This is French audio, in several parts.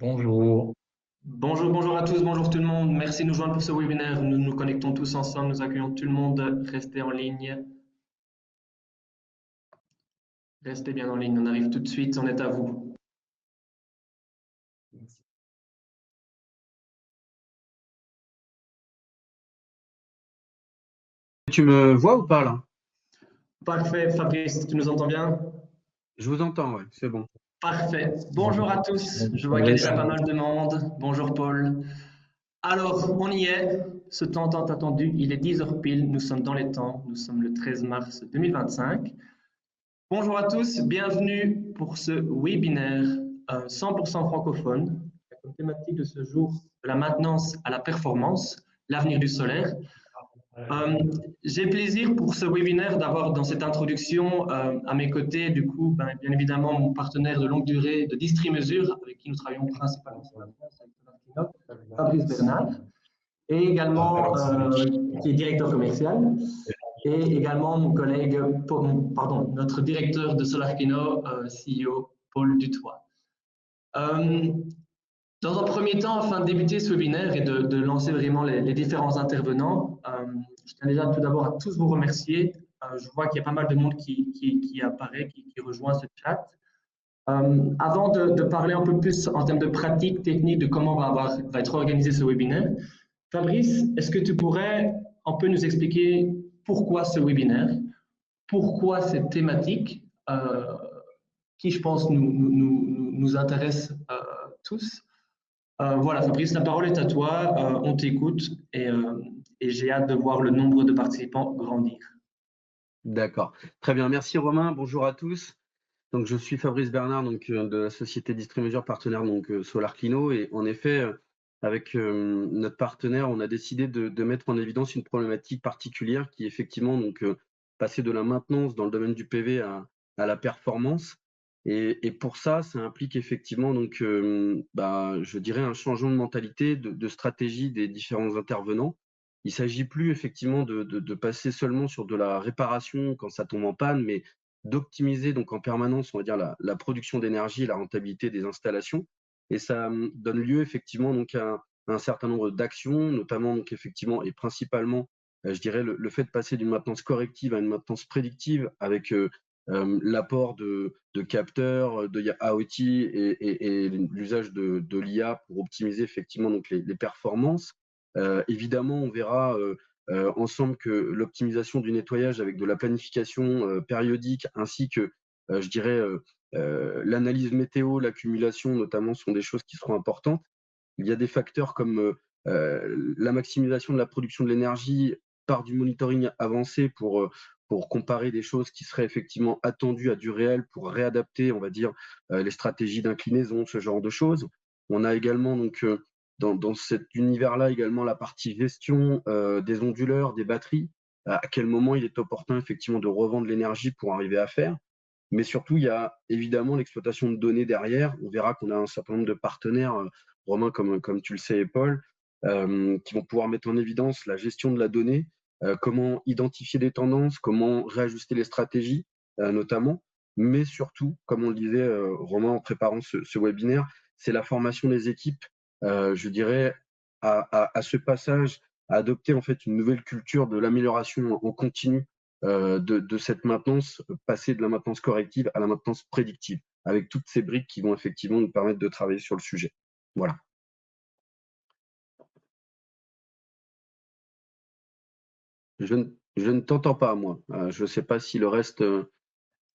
Bonjour. Bonjour, bonjour à tous, bonjour tout le monde. Merci de nous joindre pour ce webinaire. Nous nous connectons tous ensemble, nous accueillons tout le monde. Restez en ligne, restez bien en ligne. On arrive tout de suite, on est à vous. Tu me vois ou pas là? Parfait, Fabrice, tu nous entends bien? Je vous entends, ouais, c'est bon. Parfait. Bonjour à tous. Je vois qu'il y a Fabrice. déjà pas mal de monde. Bonjour Paul. Alors, on y est. Ce temps tant attendu, il est 10 heures pile. Nous sommes dans les temps. Nous sommes le 13 mars 2025. Bonjour à tous, bienvenue pour ce webinaire 100% francophone. Comme thématique de ce jour, de la maintenance à la performance, l'avenir du solaire. J'ai plaisir pour ce webinaire d'avoir dans cette introduction à mes côtés, du coup, bien évidemment, mon partenaire de longue durée de Distri-Mesure, avec qui nous travaillons principalement sur la France, avec Fabrice Bernard, et également qui est directeur commercial, et également mon collègue, pardon, notre directeur de Solarkino, CEO, Paul Dutoit. Dans un premier temps, afin de débuter ce webinaire et de lancer vraiment les différents intervenants, je tiens déjà tout d'abord à tous vous remercier. Je vois qu'il y a pas mal de monde qui apparaît, qui rejoint ce chat. Avant de parler un peu plus en termes de pratique technique de comment va être organisé ce webinaire, Fabrice, est-ce que tu pourrais un peu nous expliquer pourquoi ce webinaire, pourquoi cette thématique qui, je pense, nous intéresse tous. Voilà, Fabrice, la parole est à toi. On t'écoute et j'ai hâte de voir le nombre de participants grandir. D'accord. Très bien. Merci Romain. Bonjour à tous. Donc, je suis Fabrice Bernard, donc, de la société Distri-Mesure partenaire, donc Solarkino. Et en effet, avec notre partenaire, on a décidé de mettre en évidence une problématique particulière qui est effectivement donc, passer de la maintenance dans le domaine du PV à la performance. Et pour ça implique effectivement donc, je dirais un changement de mentalité, de stratégie des différents intervenants. Il ne s'agit plus effectivement de passer seulement sur de la réparation quand ça tombe en panne, mais d'optimiser donc en permanence, on va dire, la production d'énergie et la rentabilité des installations. Et ça donne lieu effectivement donc à un certain nombre d'actions, notamment donc effectivement et principalement, je dirais le fait de passer d'une maintenance corrective à une maintenance prédictive avec l'apport de capteurs, de IoT et l'usage de l'IA pour optimiser effectivement donc les performances. Évidemment, on verra ensemble que l'optimisation du nettoyage avec de la planification périodique ainsi que, je dirais, l'analyse météo, l'accumulation notamment sont des choses qui seront importantes. Il y a des facteurs comme la maximisation de la production de l'énergie par du monitoring avancé pour comparer des choses qui seraient effectivement attendues à du réel pour réadapter, on va dire, les stratégies d'inclinaison, ce genre de choses. On a également donc dans cet univers-là également la partie gestion des onduleurs, des batteries, à quel moment il est opportun effectivement de revendre l'énergie pour arriver à faire. Mais surtout, il y a évidemment l'exploitation de données derrière. On verra qu'on a un certain nombre de partenaires, Romain, comme tu le sais, et Paul, qui vont pouvoir mettre en évidence la gestion de la donnée, comment identifier des tendances, comment réajuster les stratégies, notamment. Mais surtout, comme on le disait, Romain, en préparant ce webinaire, c'est la formation des équipes, je dirais, à ce passage, à adopter en fait une nouvelle culture de l'amélioration en continu de cette maintenance, passer de la maintenance corrective à la maintenance prédictive, avec toutes ces briques qui vont effectivement nous permettre de travailler sur le sujet. Voilà. Je ne t'entends pas, moi. Je ne sais pas si le reste…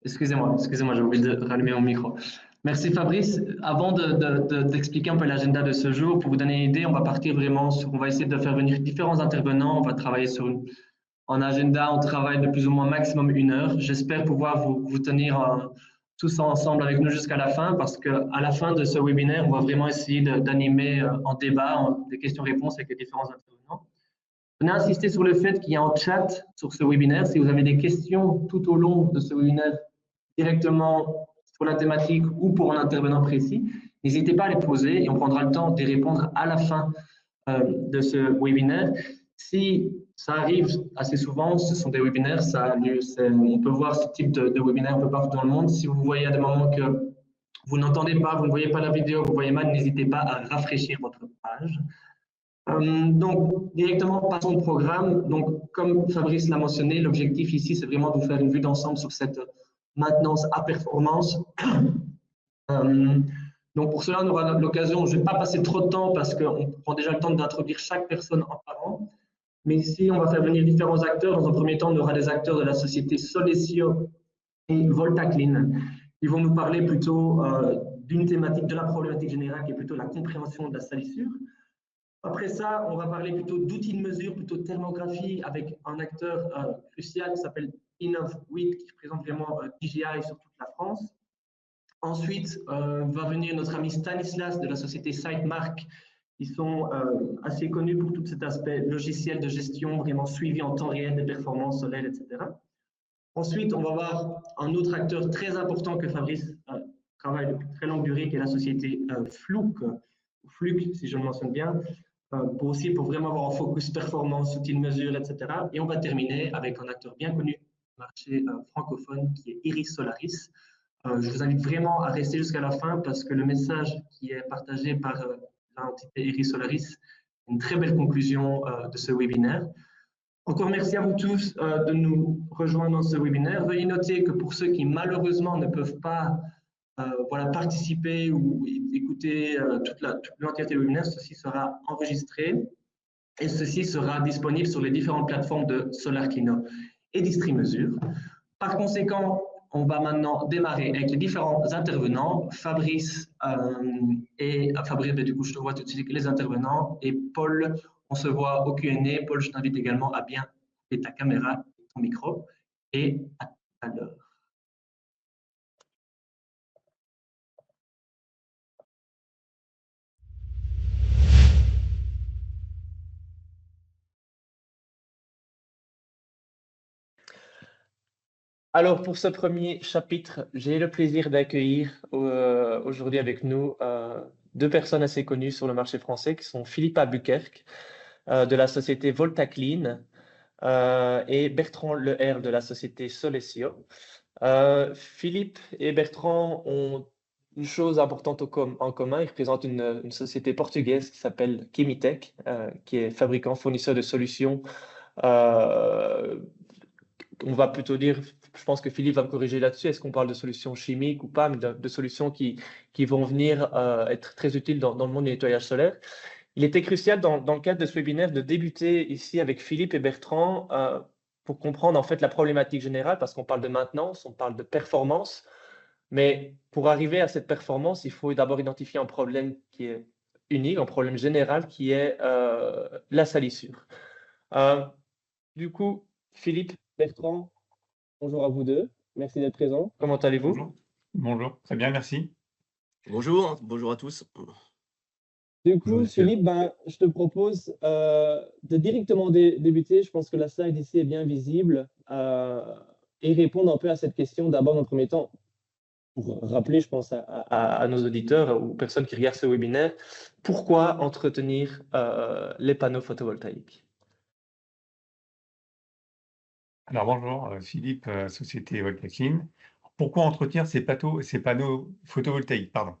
Excusez-moi, j'ai oublié de rallumer mon micro. Merci Fabrice. Avant d'expliquer un peu l'agenda de ce jour, pour vous donner une idée, on va partir vraiment on va essayer de faire venir différents intervenants. On va travailler sur en agenda, on travaille de plus ou moins maximum 1 heure. J'espère pouvoir vous tenir tous ensemble avec nous jusqu'à la fin, parce qu'à la fin de ce webinaire, on va vraiment essayer d'animer en débat, des questions-réponses avec les différents intervenants. Je tenais à insister sur le fait qu'il y a un chat sur ce webinaire. Si vous avez des questions tout au long de ce webinaire, directement sur la thématique ou pour un intervenant précis, n'hésitez pas à les poser et on prendra le temps d'y répondre à la fin de ce webinaire. Si ça arrive assez souvent, ce sont des webinaires, on peut voir ce type de webinaire un peu partout dans le monde. Si vous voyez à des moments que Vous n'entendez pas, vous ne voyez pas la vidéo, vous voyez mal, n'hésitez pas à rafraîchir votre page. Donc, directement, passons au programme. Donc, comme Fabrice l'a mentionné, l'objectif ici, c'est vraiment de vous faire une vue d'ensemble sur cette maintenance à performance. Euh, donc, pour cela, on aura l'occasion, je ne vais pas passer trop de temps parce qu'on prend déjà le temps d'introduire chaque personne en parlant. Mais ici, on va faire venir différents acteurs. Dans un premier temps, on aura des acteurs de la société Solesio et Voltaclean qui vont nous parler plutôt d'une thématique, de la problématique générale qui est plutôt la compréhension de la salissure. Après ça, on va parler plutôt d'outils de mesure, plutôt de thermographie, avec un acteur crucial qui s'appelle InnovWeek, qui représente vraiment DJI sur toute la France. Ensuite, va venir notre ami Stanislas de la société SiteMark, qui sont assez connus pour tout cet aspect logiciel de gestion, vraiment suivi en temps réel des performances solaires, etc. Ensuite, on va voir un autre acteur très important que Fabrice travaille depuis très longue durée, qui est la société Fluke, si je le mentionne bien, pour vraiment avoir un focus performance, outils de mesure, etc. Et on va terminer avec un acteur bien connu du marché francophone qui est Iris Solaris. Je vous invite vraiment à rester jusqu'à la fin parce que le message qui est partagé par l'entité Iris Solaris est une très belle conclusion de ce webinaire. Encore merci à vous tous de nous rejoindre dans ce webinaire. Veuillez noter que pour ceux qui malheureusement ne peuvent pas participer ou écouter toute l'entièreté du webinaire, ceci sera enregistré et ceci sera disponible sur les différentes plateformes de SolarKino et d'Istrimesure. Par conséquent, on va maintenant démarrer avec les différents intervenants. Fabrice, du coup, je te vois tout de suite les intervenants. Et Paul, on se voit au Q&A. Paul, je t'invite également à bien couper ta caméra et ton micro. Et à tout à l'heure. Alors, pour ce premier chapitre, j'ai le plaisir d'accueillir aujourd'hui avec nous deux personnes assez connues sur le marché français, qui sont Philippe Albuquerque de la société Voltaclean et Bertrand Leherle de la société Solesio. Philippe et Bertrand ont une chose importante en commun. Ils représentent une société portugaise qui s'appelle Chemitech, qui est fabricant, fournisseur de solutions. On va plutôt dire, je pense que Philippe va me corriger là-dessus, est-ce qu'on parle de solutions chimiques ou pas, mais de solutions qui vont venir être très utiles dans le monde du nettoyage solaire. Il était crucial dans le cadre de ce webinaire de débuter ici avec Philippe et Bertrand pour comprendre en fait la problématique générale, parce qu'on parle de maintenance, on parle de performance, mais pour arriver à cette performance, il faut d'abord identifier un problème qui est unique, un problème général qui est la salissure. Du coup, Philippe, Bertrand, bonjour à vous deux. Merci d'être présents. Comment allez-vous? Bonjour. Bonjour, très bien, merci. Bonjour, bonjour à tous. Du coup, Philippe, je te propose de directement débuter. Je pense que la slide ici est bien visible et répondre un peu à cette question d'abord dans le premier temps pour rappeler, je pense, à nos auditeurs ou personnes qui regardent ce webinaire, pourquoi entretenir les panneaux photovoltaïques? Alors bonjour, Philippe, société Voltaclean. Pourquoi entretenir ces panneaux photovoltaïques, pardon.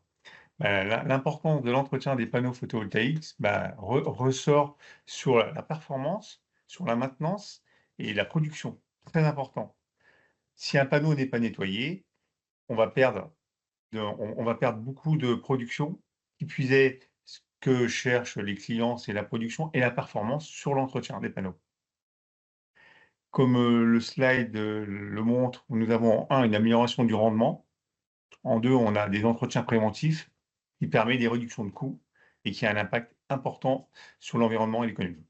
L'importance de l'entretien des panneaux photovoltaïques ressort sur la performance, sur la maintenance et la production. Très important. Si un panneau n'est pas nettoyé, on va perdre beaucoup de production. Qui plus est, ce que cherchent les clients, c'est la production et la performance sur l'entretien des panneaux. Comme le slide le montre, nous avons en 1 une amélioration du rendement, en 2 on a des entretiens préventifs qui permettent des réductions de coûts et qui a un impact important sur l'environnement et l'économie.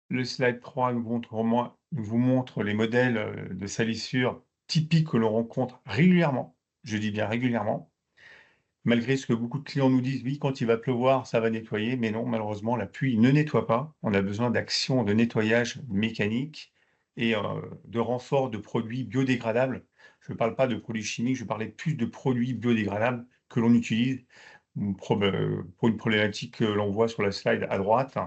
Le slide 3 vous montre les modèles de salissure typiques que l'on rencontre régulièrement, je dis bien régulièrement, malgré ce que beaucoup de clients nous disent, oui, quand il va pleuvoir, ça va nettoyer, mais non, malheureusement, la pluie ne nettoie pas. On a besoin d'actions de nettoyage mécanique et de renfort de produits biodégradables. Je ne parle pas de produits chimiques, je parlais plus de produits biodégradables que l'on utilise pour une problématique que l'on voit sur la slide à droite.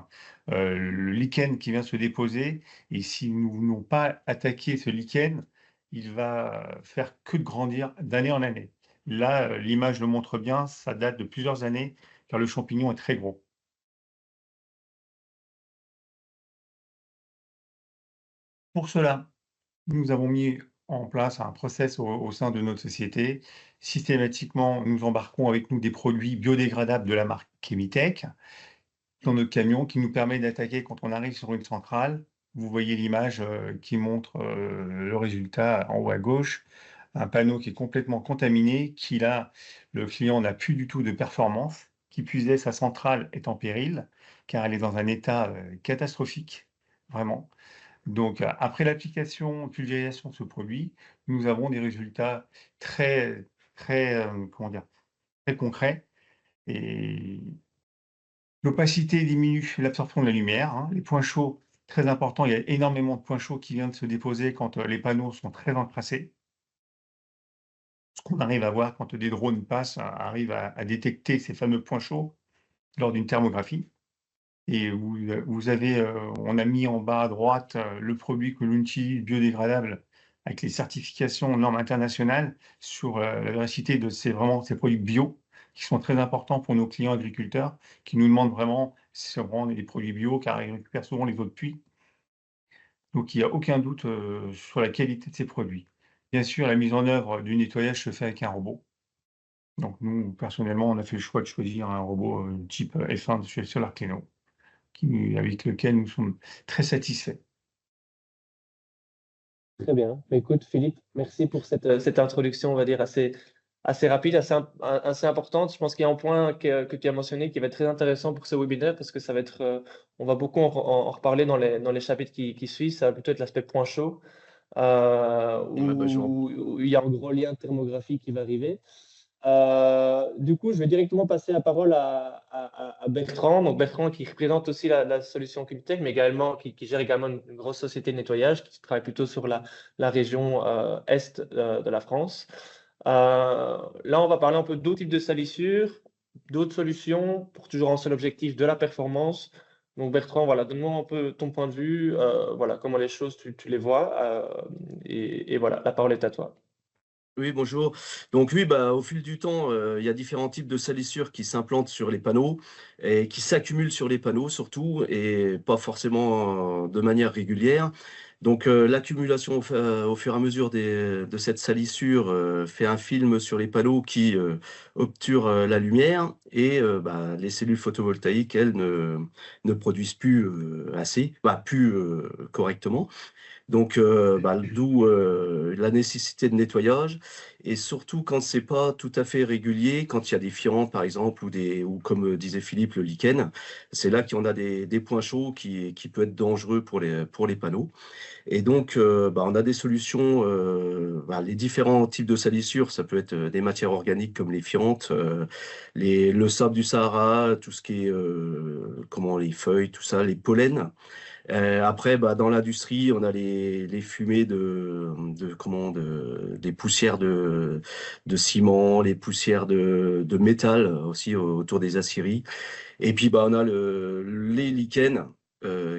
Le lichen qui vient se déposer, et si nous n'avons pas attaqué ce lichen, il va faire que de grandir d'année en année. Là, l'image le montre bien, ça date de plusieurs années, car le champignon est très gros. Pour cela, nous avons mis en place un process au sein de notre société. Systématiquement, nous embarquons avec nous des produits biodégradables de la marque Chemitech dans notre camion qui nous permet d'attaquer quand on arrive sur une centrale. Vous voyez l'image qui montre le résultat en haut à gauche, un panneau qui est complètement contaminé, qui là, le client n'a plus du tout de performance, qui plus est, sa centrale est en péril, car elle est dans un état catastrophique, vraiment. Donc, après l'application, pulvérisation de ce produit, nous avons des résultats très, très, comment dire, très concrets. Et l'opacité diminue l'absorption de la lumière, hein. Les points chauds, très importants, il y a énormément de points chauds qui viennent de se déposer quand les panneaux sont très encrassés. Ce qu'on arrive à voir quand des drones passent, arrivent à détecter ces fameux points chauds lors d'une thermographie. Et vous avez, on a mis en bas à droite le produit que l'on utilise biodégradable avec les certifications normes internationales sur la véracité de ces produits bio qui sont très importants pour nos clients agriculteurs qui nous demandent vraiment si c'est vraiment des produits bio car ils récupèrent souvent les eaux de pluie. Donc il n'y a aucun doute sur la qualité de ces produits. Bien sûr, la mise en œuvre du nettoyage se fait avec un robot. Donc nous, personnellement, on a fait le choix de choisir un robot type F1 de chez SolarClino, avec lequel nous sommes très satisfaits. Très bien. Écoute, Philippe, merci pour cette introduction, on va dire, assez rapide, assez importante. Je pense qu'il y a un point que tu as mentionné qui va être très intéressant pour ce webinaire parce que ça va être, on va beaucoup en reparler dans les chapitres qui suivent. Ça va plutôt être l'aspect point chaud, où il y a un gros lien thermographique qui va arriver. Du coup, je vais directement passer la parole à Bertrand. Donc Bertrand qui représente aussi la solution Chemitech, mais également qui gère également une grosse société de nettoyage qui travaille plutôt sur la région est de la France. Là, on va parler un peu d'autres types de salissures, d'autres solutions pour toujours un seul objectif de la performance. Donc Bertrand, voilà, donne-moi un peu ton point de vue, voilà, comment les choses tu les vois, et voilà, la parole est à toi. Oui, bonjour. Donc oui, au fil du temps, il y a différents types de salissures qui s'implantent sur les panneaux et qui s'accumulent sur les panneaux surtout, et pas forcément de manière régulière. Donc l'accumulation au fur et à mesure de cette salissure fait un film sur les panneaux qui obture la lumière, et les cellules photovoltaïques, elles, ne produisent plus assez, plus correctement. Donc, d'où la nécessité de nettoyage, et surtout quand c'est pas tout à fait régulier, quand il y a des fientes par exemple, ou comme disait Philippe, le lichen, c'est là qu'il y en a des points chauds qui peut être dangereux pour les panneaux. Et donc, on a des solutions, les différents types de salissures, ça peut être des matières organiques comme les fientes, le sable du Sahara, tout ce qui est, les feuilles, tout ça, les pollens. Après, dans l'industrie, on a les fumées des poussières de ciment, les poussières de métal aussi autour des aciéries. Et puis, on a les lichens,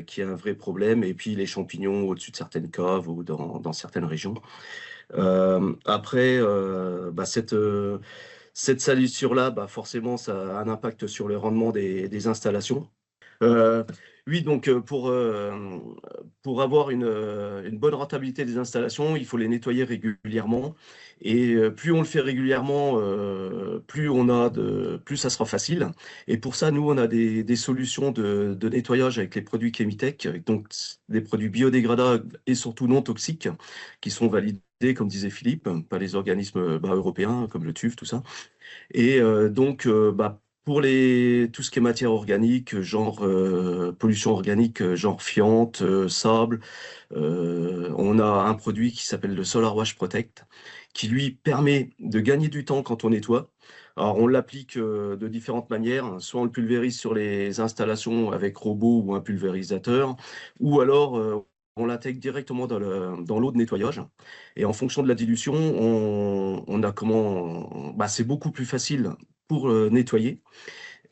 qui est un vrai problème, et puis les champignons au-dessus de certaines caves ou dans certaines régions. Après, cette salissure-là, forcément, ça a un impact sur le rendement des installations. Oui, donc pour avoir une bonne rentabilité des installations, il faut les nettoyer régulièrement. Et plus on le fait régulièrement, plus ça sera facile. Et pour ça, nous, on a des solutions de nettoyage avec les produits Chemitech, donc des produits biodégradables et surtout non toxiques, qui sont validés, comme disait Philippe, par les organismes européens, comme le TÜV, tout ça. Et pour tout ce qui est matière organique, genre pollution organique, genre fiente, sable, on a un produit qui s'appelle le Solar Wash Protect, qui lui permet de gagner du temps quand on nettoie. Alors on l'applique de différentes manières, soit on le pulvérise sur les installations avec robot ou un pulvérisateur, ou alors on l'intègre directement dans l'eau de nettoyage. Et en fonction de la dilution, c'est beaucoup plus facile pour nettoyer.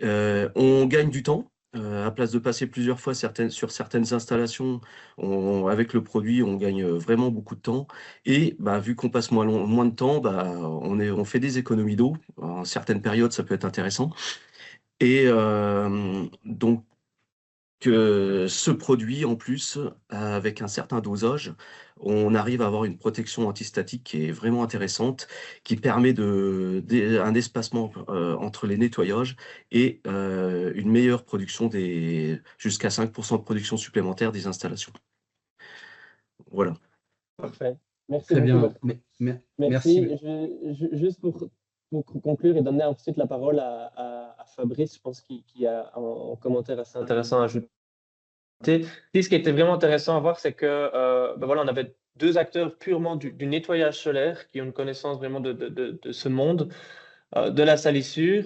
On gagne du temps À place de passer plusieurs fois sur certaines installations, avec le produit, on gagne vraiment beaucoup de temps. Et bah, vu qu'on passe moins de temps, bah, on fait des économies d'eau. En certaines périodes, ça peut être intéressant. Et donc, ce produit, en plus, avec un certain dosage, on arrive à avoir une protection antistatique qui est vraiment intéressante, qui permet un espacement entre les nettoyages et une meilleure production jusqu'à 5% de production supplémentaire des installations. Voilà. Parfait. Merci Très beaucoup, bien. Bertrand. Merci. Merci. Juste pour conclure et donner ensuite la parole à Fabrice, je pense qu'il a un commentaire assez intéressant à ajouter. Et ce qui était vraiment intéressant à voir, c'est que ben voilà, on avait deux acteurs purement du nettoyage solaire qui ont une connaissance vraiment de ce monde, de la salissure.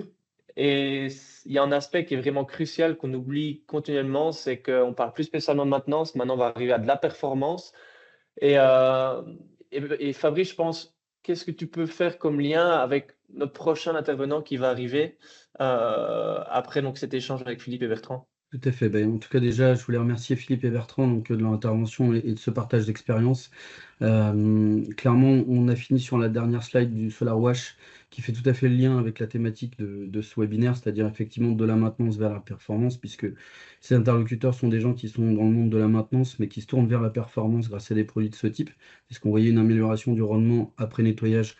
Et il y a un aspect qui est vraiment crucial qu'on oublie continuellement, c'est qu'on parle plus spécialement de maintenance, maintenant on va arriver à de la performance. Et, euh, et Fabrice, je pense, qu'est-ce que tu peux faire comme lien avec notre prochain intervenant qui va arriver après donc, cet échange avec Philippe et Bertrand? Tout à fait. En tout cas, déjà, je voulais remercier Philippe et Bertrand donc, de leur intervention et de ce partage d'expérience. Clairement, on a fini sur la dernière slide du Solar Wash qui fait tout à fait le lien avec la thématique de ce webinaire, c'est-à-dire effectivement de la maintenance vers la performance, puisque ces interlocuteurs sont des gens qui sont dans le monde de la maintenance, mais qui se tournent vers la performance grâce à des produits de ce type, puisqu'on voyait une amélioration du rendement après nettoyage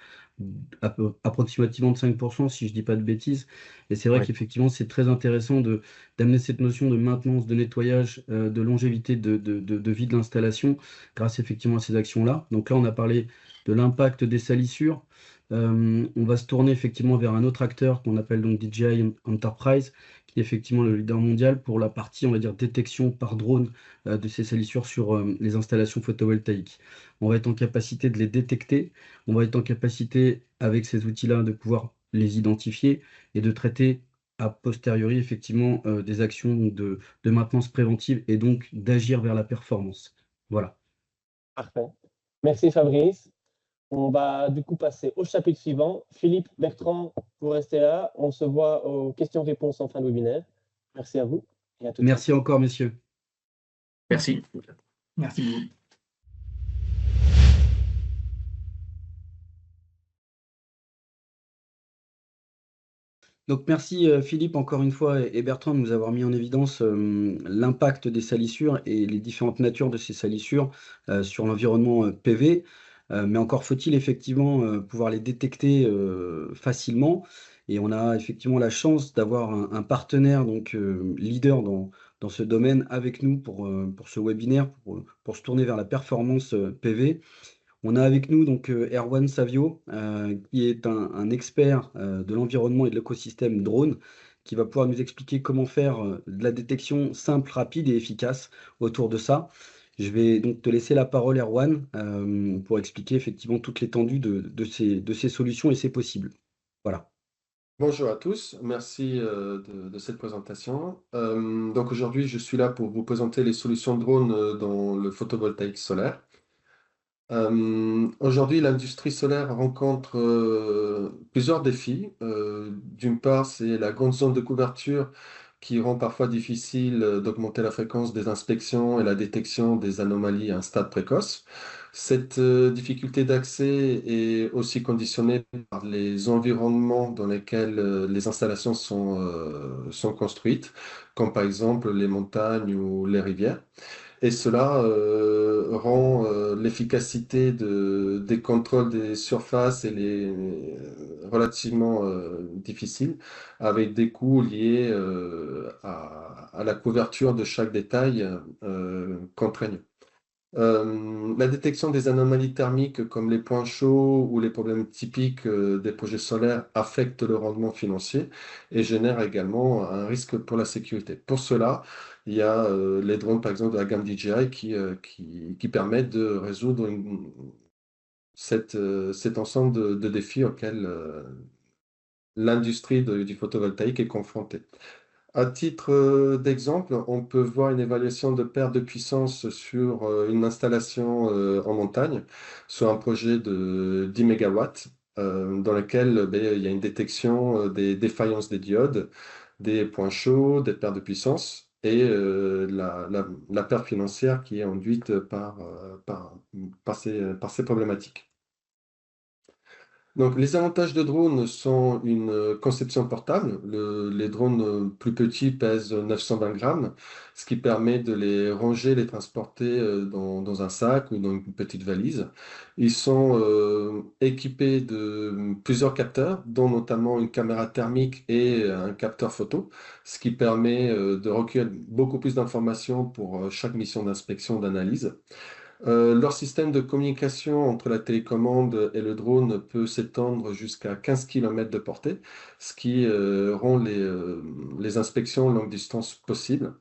approximativement de 5%, si je ne dis pas de bêtises. Et c'est vrai Ouais. qu'effectivement, c'est très intéressant d'amener cette notion de maintenance, de nettoyage, de longévité de vie de l'installation grâce effectivement à ces actions-là. Donc là, on a parlé de l'impact des salissures. On va se tourner effectivement vers un autre acteur qu'on appelle donc DJI Enterprise, qui est effectivement le leader mondial pour la partie, on va dire, détection par drone de ces salissures sur les installations photovoltaïques. On va être en capacité de les détecter, on va être en capacité, avec ces outils-là, de pouvoir les identifier et de traiter a posteriori effectivement des actions de maintenance préventive et donc d'agir vers la performance. Voilà. Parfait. Merci Fabrice. On va du coup passer au chapitre suivant. Philippe, Bertrand, vous restez là. On se voit aux questions-réponses en fin de webinaire. Merci à vous et à tout de suite. Merci encore, messieurs. Merci. Merci beaucoup. Donc merci Philippe encore une fois et Bertrand de nous avoir mis en évidence l'impact des salissures et les différentes natures de ces salissures sur l'environnement PV. Mais encore faut-il effectivement pouvoir les détecter facilement. Et on a effectivement la chance d'avoir un partenaire donc leader dans ce domaine avec nous pour ce webinaire, pour se tourner vers la performance PV. On a avec nous donc Erwan Savio, qui est un expert de l'environnement et de l'écosystème drone, qui va pouvoir nous expliquer comment faire de la détection simple, rapide et efficace autour de ça. Je vais donc te laisser la parole, Erwan, pour expliquer effectivement toute l'étendue de ces solutions et c'est possible. Voilà. Bonjour à tous, merci de cette présentation. Donc aujourd'hui, je suis là pour vous présenter les solutions drone dans le photovoltaïque solaire. Aujourd'hui, l'industrie solaire rencontre plusieurs défis. D'une part, c'est la grande zone de couverture qui rend parfois difficile d'augmenter la fréquence des inspections et la détection des anomalies à un stade précoce. Cette difficulté d'accès est aussi conditionnée par les environnements dans lesquels les installations sont construites, comme par exemple les montagnes ou les rivières. Et cela rend l'efficacité des contrôles des surfaces relativement difficile, avec des coûts liés à la couverture de chaque détail contraignant. La détection des anomalies thermiques comme les points chauds ou les problèmes typiques des projets solaires affectent le rendement financier et génèrent également un risque pour la sécurité. Pour cela, il y a les drones, par exemple, de la gamme DJI qui permettent de résoudre cet ensemble de défis auxquels l'industrie du photovoltaïque est confrontée. À titre d'exemple, on peut voir une évaluation de perte de puissance sur une installation en montagne, sur un projet de 10 MW, dans lequel il y a une détection des défaillances des diodes, des points chauds, des pertes de puissance. et la perte financière qui est induite par ces problématiques. Donc, les avantages de drones sont une conception portable. Les drones plus petits pèsent 920 grammes, ce qui permet de les ranger, les transporter dans un sac ou dans une petite valise. Ils sont équipés de plusieurs capteurs, dont notamment une caméra thermique et un capteur photo, ce qui permet de recueillir beaucoup plus d'informations pour chaque mission d'inspection, d'analyse. Leur système de communication entre la télécommande et le drone peut s'étendre jusqu'à 15 km de portée, ce qui rend les inspections longue distance possibles.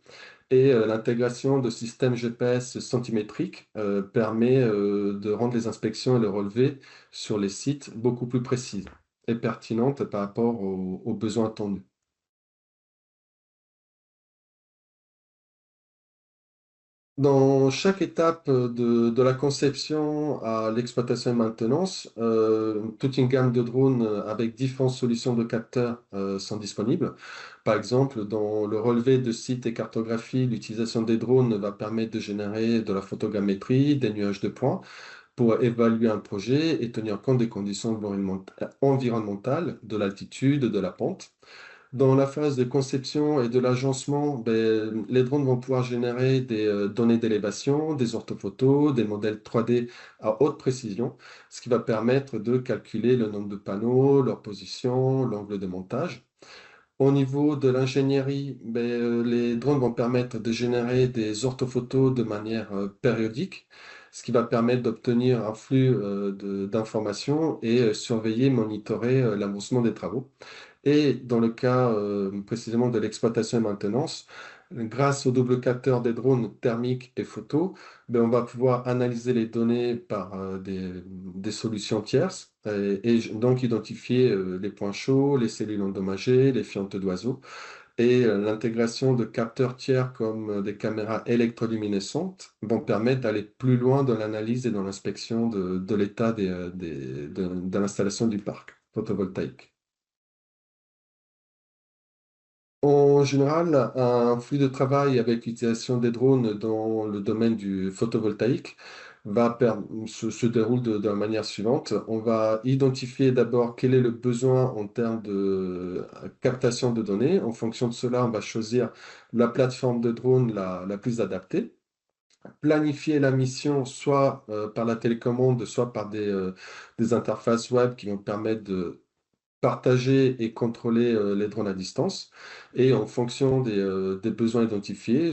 Et l'intégration de systèmes GPS centimétriques permet de rendre les inspections et les relevés sur les sites beaucoup plus précises et pertinentes par rapport aux besoins attendus. Dans chaque étape de la conception à l'exploitation et maintenance, toute une gamme de drones avec différentes solutions de capteurs sont disponibles. Par exemple, dans le relevé de sites et cartographie, l'utilisation des drones va permettre de générer de la photogrammétrie, des nuages de points pour évaluer un projet et tenir compte des conditions environnementales, de l'altitude, de la pente. Dans la phase de conception et de l'agencement, les drones vont pouvoir générer des données d'élévation, des orthophotos, des modèles 3D à haute précision, ce qui va permettre de calculer le nombre de panneaux, leur position, l'angle de montage. Au niveau de l'ingénierie, les drones vont permettre de générer des orthophotos de manière périodique, ce qui va permettre d'obtenir un flux d'informations et surveiller, monitorer l'avancement des travaux. Et dans le cas précisément de l'exploitation et maintenance, grâce au double capteur des drones thermiques et photo, on va pouvoir analyser les données par des solutions tierces et donc identifier les points chauds, les cellules endommagées, les fientes d'oiseaux. Et l'intégration de capteurs tiers comme des caméras électroluminescentes vont permettre d'aller plus loin dans l'analyse et dans l'inspection de l'état de l'installation du parc photovoltaïque. En général, un flux de travail avec l'utilisation des drones dans le domaine du photovoltaïque se déroule de la manière suivante. On va identifier d'abord quel est le besoin en termes de captation de données. En fonction de cela, on va choisir la plateforme de drone la plus adaptée. Planifier la mission soit par la télécommande, soit par des interfaces web qui vont permettre de partager et contrôler les drones à distance. Et en fonction des besoins identifiés,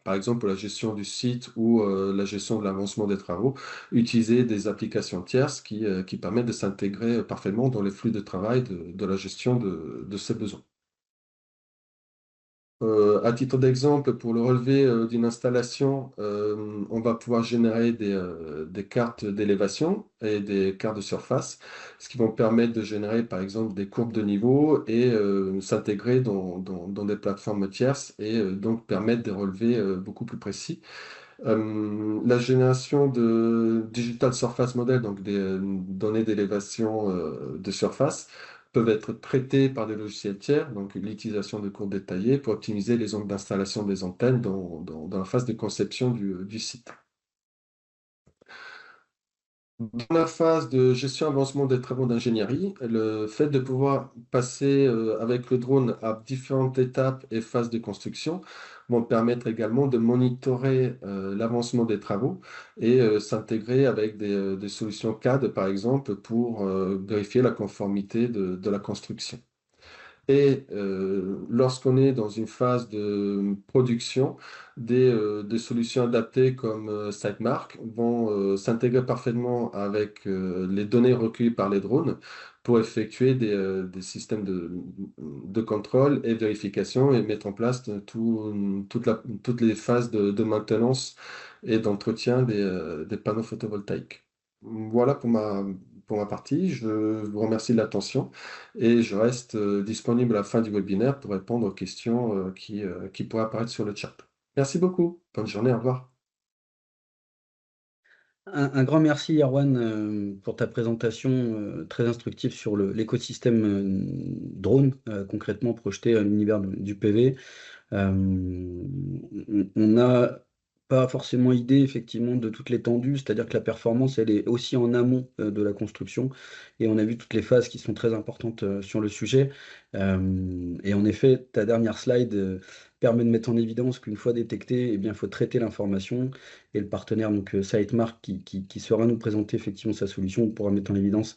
par exemple pour la gestion du site ou la gestion de l'avancement des travaux, utiliser des applications tierces qui permettent de s'intégrer parfaitement dans les flux de travail de la gestion de ces besoins. À titre d'exemple, pour le relevé d'une installation, on va pouvoir générer des cartes d'élévation et des cartes de surface, ce qui vont permettre de générer par exemple des courbes de niveau et s'intégrer dans des plateformes tierces et donc permettre des relevés beaucoup plus précis. La génération de Digital Surface Model, donc des données d'élévation de surface, peuvent être traitées par des logiciels tiers, donc l'utilisation de cours détaillés pour optimiser les angles d'installation des antennes dans la phase de conception du site. Dans la phase de gestion avancement des travaux d'ingénierie, le fait de pouvoir passer avec le drone à différentes étapes et phases de construction vont permettre également de monitorer l'avancement des travaux et s'intégrer avec des solutions CAD, par exemple, pour vérifier la conformité de la construction. Et lorsqu'on est dans une phase de production, des solutions adaptées comme SiteMark vont s'intégrer parfaitement avec les données recueillies par les drones pour effectuer des systèmes de contrôle et vérification et mettre en place toutes les phases de maintenance et d'entretien des panneaux photovoltaïques. Voilà pour ma partie. Je vous remercie de l'attention et je reste disponible à la fin du webinaire pour répondre aux questions qui pourraient apparaître sur le chat. Merci beaucoup. Bonne journée. Au revoir. Un grand merci, Erwan, pour ta présentation très instructive sur l'écosystème drone, concrètement projeté à l'univers du PV. On n'a pas forcément idée effectivement de toute l'étendue, c'est-à-dire que la performance, elle est aussi en amont de la construction, et on a vu toutes les phases qui sont très importantes sur le sujet. Et en effet, ta dernière slide permet de mettre en évidence qu'une fois détecté, eh bien, il faut traiter l'information, et le partenaire, donc Sitemark, qui saura nous présenter effectivement sa solution, pourra mettre en évidence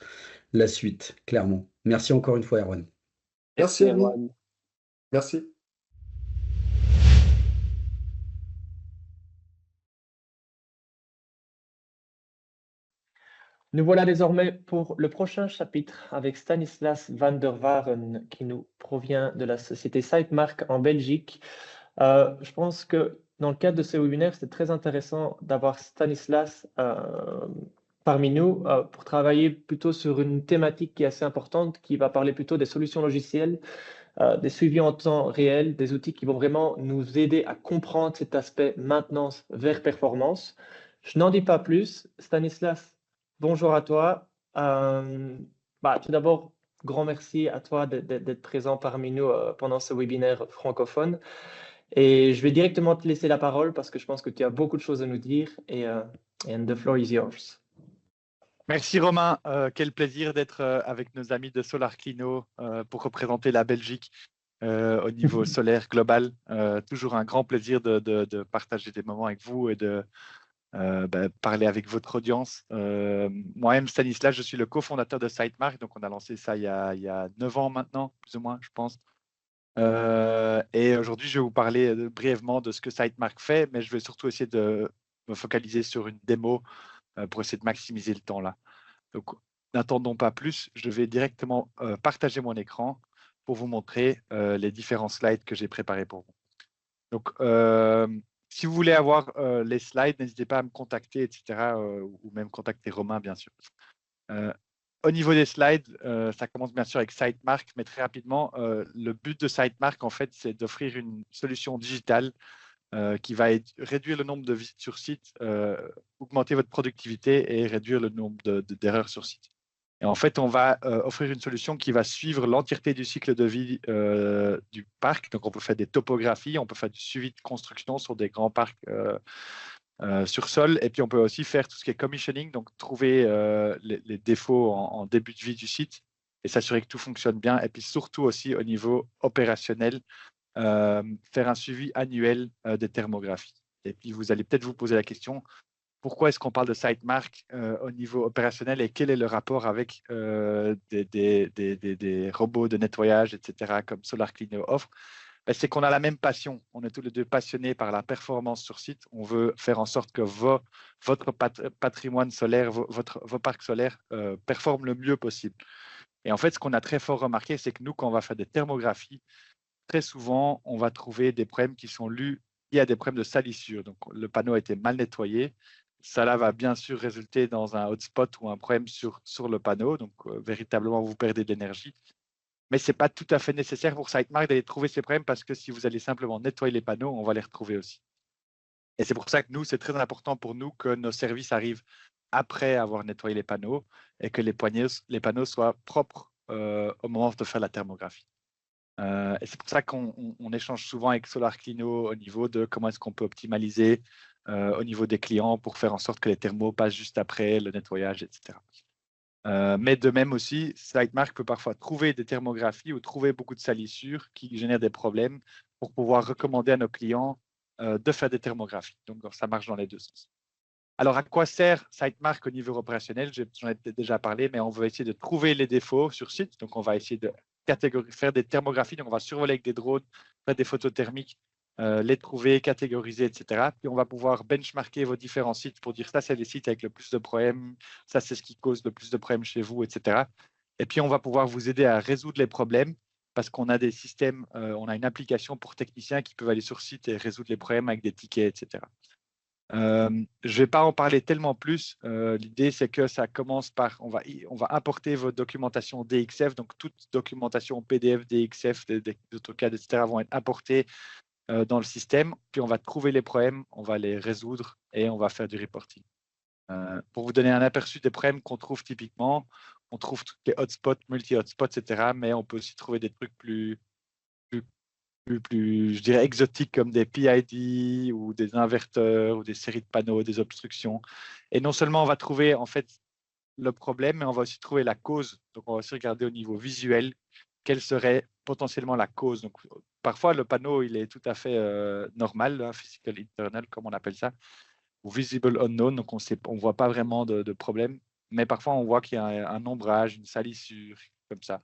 la suite, clairement. Merci encore une fois, Erwan. Merci à vous. Erwan. Merci. Nous voilà désormais pour le prochain chapitre avec Stanislas van der Waren qui nous provient de la société Sitemark en Belgique. Je pense que dans le cadre de ce webinaire, c'est très intéressant d'avoir Stanislas parmi nous pour travailler plutôt sur une thématique qui est assez importante, qui va parler plutôt des solutions logicielles, des suivis en temps réel, des outils qui vont vraiment nous aider à comprendre cet aspect maintenance vers performance. Je n'en dis pas plus. Stanislas, bonjour à toi. Tout d'abord, grand merci à toi d'être présent parmi nous pendant ce webinaire francophone. Et je vais directement te laisser la parole parce que je pense que tu as beaucoup de choses à nous dire and the floor is yours. Merci Romain, quel plaisir d'être avec nos amis de Solar Clino pour représenter la Belgique au niveau solaire global. Toujours un grand plaisir de partager des moments avec vous et de parler avec votre audience. Moi-même, Stanislas, je suis le cofondateur de Sitemark, donc on a lancé ça il y a 9 ans maintenant, plus ou moins, je pense. Et aujourd'hui, je vais vous parler brièvement de ce que Sitemark fait, mais je vais surtout essayer de me focaliser sur une démo pour essayer de maximiser le temps là. Donc, n'attendons pas plus, je vais directement partager mon écran pour vous montrer les différents slides que j'ai préparés pour vous. Donc, si vous voulez avoir les slides, n'hésitez pas à me contacter, etc. Ou même contacter Romain, bien sûr. Au niveau des slides, ça commence bien sûr avec Sitemark, mais très rapidement, le but de Sitemark, en fait, c'est d'offrir une solution digitale qui va réduire le nombre de visites sur site, augmenter votre productivité et réduire le nombre d'erreurs sur site. Et en fait, on va offrir une solution qui va suivre l'entièreté du cycle de vie du parc. Donc, on peut faire des topographies, on peut faire du suivi de construction sur des grands parcs sur sol. Et puis, on peut aussi faire tout ce qui est commissioning, donc trouver les défauts en début de vie du site et s'assurer que tout fonctionne bien. Et puis, surtout aussi au niveau opérationnel, faire un suivi annuel des thermographies. Et puis, vous allez peut-être vous poser la question, pourquoi est-ce qu'on parle de Sitemark au niveau opérationnel et quel est le rapport avec des robots de nettoyage, etc., comme Solar Clino offre? C'est qu'on a la même passion. On est tous les deux passionnés par la performance sur site. On veut faire en sorte que votre patrimoine solaire, vos parcs solaires performent le mieux possible. Et en fait, ce qu'on a très fort remarqué, c'est que nous, quand on va faire des thermographies, très souvent, on va trouver des problèmes qui sont liés à des problèmes de salissure. Donc, le panneau a été mal nettoyé. Ça va bien sûr résulter dans un hotspot ou un problème sur le panneau. Donc, véritablement, vous perdez de l'énergie. Mais ce n'est pas tout à fait nécessaire pour Sitemark d'aller trouver ces problèmes parce que si vous allez simplement nettoyer les panneaux, on va les retrouver aussi. Et c'est pour ça que nous, c'est très important pour nous que nos services arrivent après avoir nettoyé les panneaux et que les panneaux soient propres au moment de faire la thermographie. Et c'est pour ça qu'on échange souvent avec Solar Clino au niveau de comment est-ce qu'on peut optimaliser au niveau des clients pour faire en sorte que les thermos passent juste après le nettoyage, etc. Mais de même aussi, Sitemark peut parfois trouver des thermographies ou trouver beaucoup de salissures qui génèrent des problèmes pour pouvoir recommander à nos clients de faire des thermographies. Donc, ça marche dans les deux sens. Alors, à quoi sert Sitemark au niveau opérationnel? J'en ai déjà parlé, mais on veut essayer de trouver les défauts sur site. Donc, on va essayer de faire des thermographies. Donc, on va survoler avec des drones, faire des photos thermiques, les trouver, catégoriser, etc. Puis, on va pouvoir benchmarker vos différents sites pour dire ça, c'est les sites avec le plus de problèmes, ça, c'est ce qui cause le plus de problèmes chez vous, etc. Et puis, on va pouvoir vous aider à résoudre les problèmes parce qu'on a des systèmes, on a une application pour techniciens qui peuvent aller sur site et résoudre les problèmes avec des tickets, etc. Je ne vais pas en parler tellement plus. L'idée, c'est que ça commence par, on va importer votre documentation DXF, donc toute documentation PDF, DXF, des AutoCAD, etc. vont être importées dans le système. Puis, on va trouver les problèmes, on va les résoudre et on va faire du reporting. Pour vous donner un aperçu des problèmes qu'on trouve typiquement, on trouve tous les hotspots, multi-hotspots, etc. Mais on peut aussi trouver des trucs plus je dirais, exotiques comme des PID ou des inverteurs ou des séries de panneaux, des obstructions. Et non seulement on va trouver en fait le problème, mais on va aussi trouver la cause. Donc, on va aussi regarder au niveau visuel quelle serait potentiellement la cause. Donc, parfois, le panneau, il est tout à fait normal, hein, physical internal, comme on appelle ça, ou visible unknown. Donc, on ne voit pas vraiment de problème. Mais parfois, on voit qu'il y a un ombrage, une salissure, comme ça.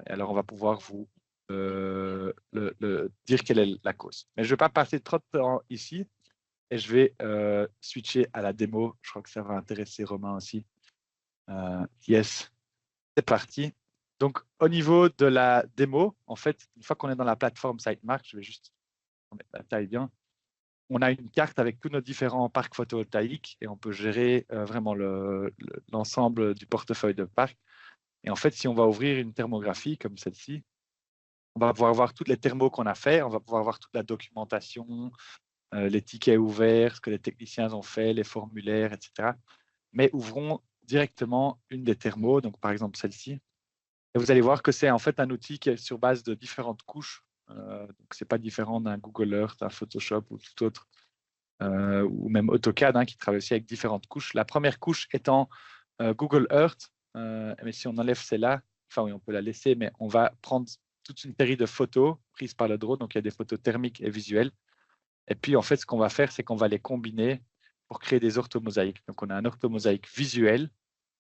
Et alors, on va pouvoir vous dire quelle est la cause. Mais je ne vais pas passer trop de temps ici. Et je vais switcher à la démo. Je crois que ça va intéresser Romain aussi. Yes, c'est parti. Donc, au niveau de la démo, en fait, une fois qu'on est dans la plateforme Sitemark, je vais juste mettre la taille bien. On a une carte avec tous nos différents parcs photovoltaïques et on peut gérer vraiment l'ensemble du portefeuille de parcs. Et en fait, si on va ouvrir une thermographie comme celle-ci, on va pouvoir voir toutes les thermos qu'on a fait, on va pouvoir voir toute la documentation, les tickets ouverts, ce que les techniciens ont fait, les formulaires, etc. Mais ouvrons directement une des thermos, donc par exemple celle-ci. Et vous allez voir que c'est en fait un outil qui est sur base de différentes couches. Donc ce n'est pas différent d'un Google Earth, d'un Photoshop ou tout autre, ou même AutoCAD, hein, qui travaille aussi avec différentes couches. La première couche étant Google Earth, mais si on enlève celle-là, enfin oui, on peut la laisser, mais on va prendre toute une série de photos prises par le drone. Donc il y a des photos thermiques et visuelles. Et puis en fait, ce qu'on va faire, c'est qu'on va les combiner pour créer des orthomosaïques. Donc on a un orthomosaïque visuel,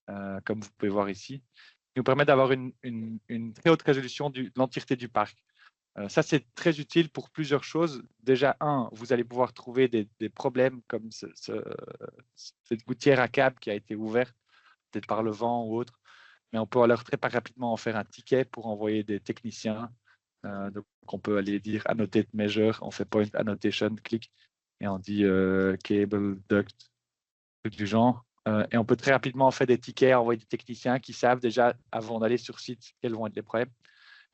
comme vous pouvez voir ici, qui nous permet d'avoir une très haute résolution de l'entièreté du parc. Ça, c'est très utile pour plusieurs choses. Déjà, vous allez pouvoir trouver des problèmes comme cette gouttière à câble qui a été ouverte, peut-être par le vent ou autre. Mais on peut alors très rapidement en faire un ticket pour envoyer des techniciens. Donc, on peut aller dire annotate measure, on fait point annotation, clic, et on dit cable, duct, truc du genre. Et on peut très rapidement faire des tickets, envoyer des techniciens qui savent déjà, avant d'aller sur site, quels vont être les problèmes.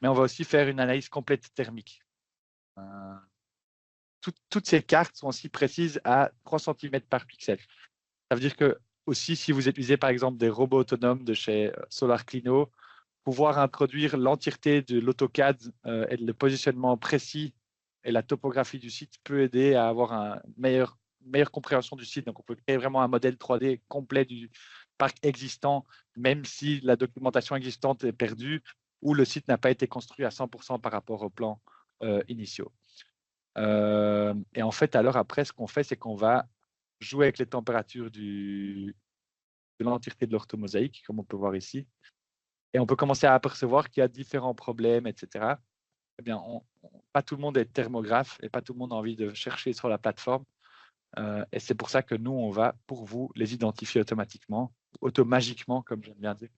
Mais on va aussi faire une analyse complète thermique. Toutes ces cartes sont aussi précises à 3 cm par pixel. Ça veut dire que aussi, si vous utilisez par exemple des robots autonomes de chez SolarClino, pouvoir introduire l'entièreté de l'AutoCAD et le positionnement précis et la topographie du site peut aider à avoir une meilleure compréhension du site. Donc, on peut créer vraiment un modèle 3D complet du parc existant, même si la documentation existante est perdue ou le site n'a pas été construit à 100% par rapport aux plans initiaux. Et en fait, alors après, ce qu'on fait, c'est qu'on va jouer avec les températures de l'entièreté de l'orthomosaïque, comme on peut voir ici. Et on peut commencer à apercevoir qu'il y a différents problèmes, etc. Eh bien, pas tout le monde est thermographe et pas tout le monde a envie de chercher sur la plateforme. Et c'est pour ça que nous, on va, pour vous, les identifier automatiquement, automagiquement, comme j'aime bien dire.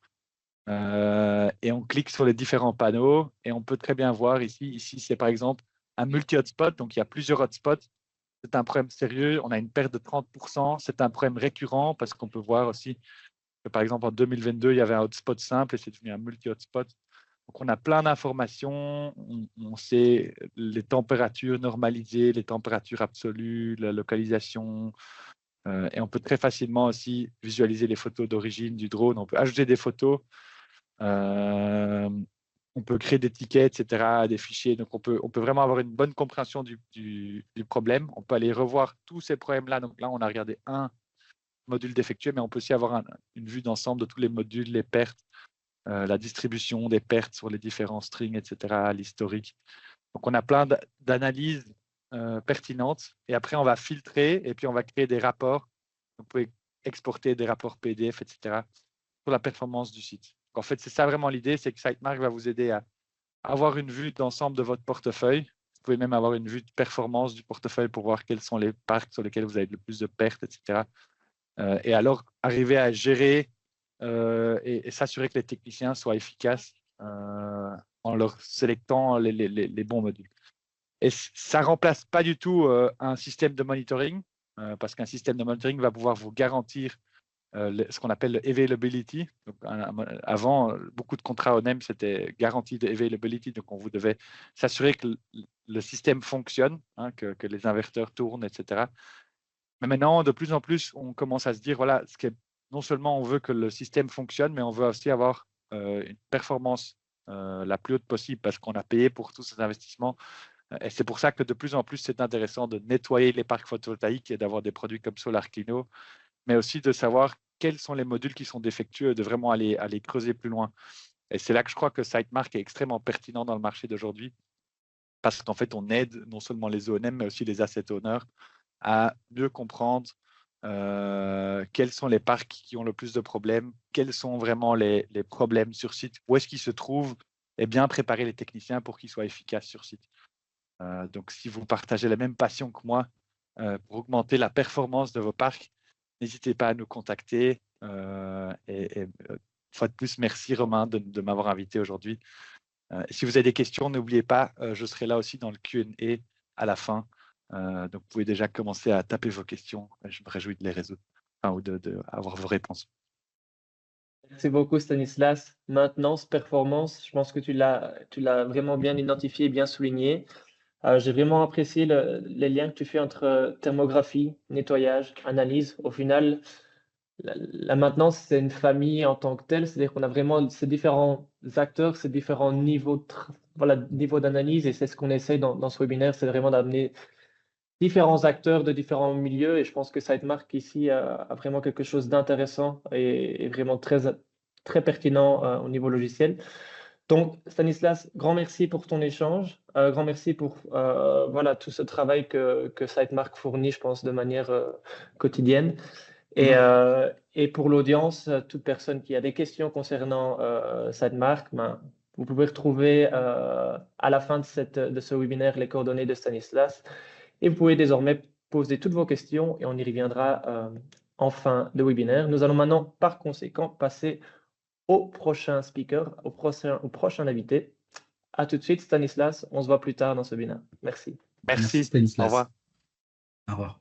Et on clique sur les différents panneaux et on peut très bien voir ici. Ici, c'est par exemple un multi-hotspot. Donc, il y a plusieurs hotspots. C'est un problème sérieux. On a une perte de 30%. C'est un problème récurrent parce qu'on peut voir aussi que, par exemple, en 2022, il y avait un hotspot simple et c'est devenu un multi-hotspot. Donc, on a plein d'informations. On sait les températures normalisées, les températures absolues, la localisation. Et on peut très facilement aussi visualiser les photos d'origine du drone. On peut ajouter des photos. On peut créer des tickets, etc., des fichiers. Donc, on peut vraiment avoir une bonne compréhension du problème. On peut aller revoir tous ces problèmes-là. Donc là, on a regardé un module défectueux, mais on peut aussi avoir une vue d'ensemble de tous les modules, les pertes, la distribution des pertes sur les différents strings, etc., l'historique. Donc, on a plein d'analyses pertinentes. Et après, on va filtrer et puis on va créer des rapports. Vous pouvez exporter des rapports PDF, etc., sur la performance du site. En fait, c'est ça vraiment l'idée, c'est que Sitemark va vous aider à avoir une vue d'ensemble de votre portefeuille. Vous pouvez même avoir une vue de performance du portefeuille pour voir quels sont les parcs sur lesquels vous avez le plus de pertes, etc. Et alors, arriver à gérer et s'assurer que les techniciens soient efficaces en leur sélectant les bons modules. Et ça ne remplace pas du tout un système de monitoring, parce qu'un système de monitoring va pouvoir vous garantir ce qu'on appelle le availability. Donc, avant, beaucoup de contrats ONEM, c'était garantie de availability. Donc, on vous devait s'assurer que le système fonctionne, hein, que les inverteurs tournent, etc. Mais maintenant, de plus en plus, on commence à se dire, voilà, non seulement on veut que le système fonctionne, mais on veut aussi avoir une performance la plus haute possible parce qu'on a payé pour tous ces investissements. Et c'est pour ça que de plus en plus, c'est intéressant de nettoyer les parcs photovoltaïques et d'avoir des produits comme SolarClino, mais aussi de savoir quels sont les modules qui sont défectueux et de vraiment aller creuser plus loin. Et c'est là que je crois que SiteMark est extrêmement pertinent dans le marché d'aujourd'hui, parce qu'en fait, on aide non seulement les O&M, mais aussi les asset owners à mieux comprendre quels sont les parcs qui ont le plus de problèmes, quels sont vraiment les problèmes sur site, où est-ce qu'ils se trouvent, et bien préparer les techniciens pour qu'ils soient efficaces sur site. Donc, si vous partagez la même passion que moi pour augmenter la performance de vos parcs, n'hésitez pas à nous contacter. Une fois de plus, merci Romain de m'avoir invité aujourd'hui. Si vous avez des questions, n'oubliez pas, je serai là aussi dans le Q&A à la fin. Donc, vous pouvez déjà commencer à taper vos questions. Je me réjouis de les résoudre ou d'avoir vos réponses. Merci beaucoup, Stanislas. Maintenance, performance, je pense que tu l'as vraiment bien identifié, bien souligné. J'ai vraiment apprécié les liens que tu fais entre thermographie, nettoyage, analyse. Au final, la maintenance, c'est une famille en tant que telle, c'est-à-dire qu'on a vraiment ces différents acteurs, ces différents niveaux d'analyse, et c'est ce qu'on essaye dans ce webinaire, c'est vraiment d'amener différents acteurs de différents milieux, et je pense que SiteMark ici a vraiment quelque chose d'intéressant et vraiment très, très pertinent au niveau logiciel. Donc, Stanislas, grand merci pour ton échange, grand merci pour tout ce travail que SiteMark fournit, je pense, de manière quotidienne. Et pour l'audience, toute personne qui a des questions concernant SiteMark, vous pouvez retrouver à la fin de ce webinaire les coordonnées de Stanislas. Et vous pouvez désormais poser toutes vos questions et on y reviendra en fin de webinaire. Nous allons maintenant, par conséquent, passer au prochain speaker, au prochain invité. À tout de suite, Stanislas. On se voit plus tard dans ce webinaire. Merci. Merci Stanislas. Au revoir. Au revoir.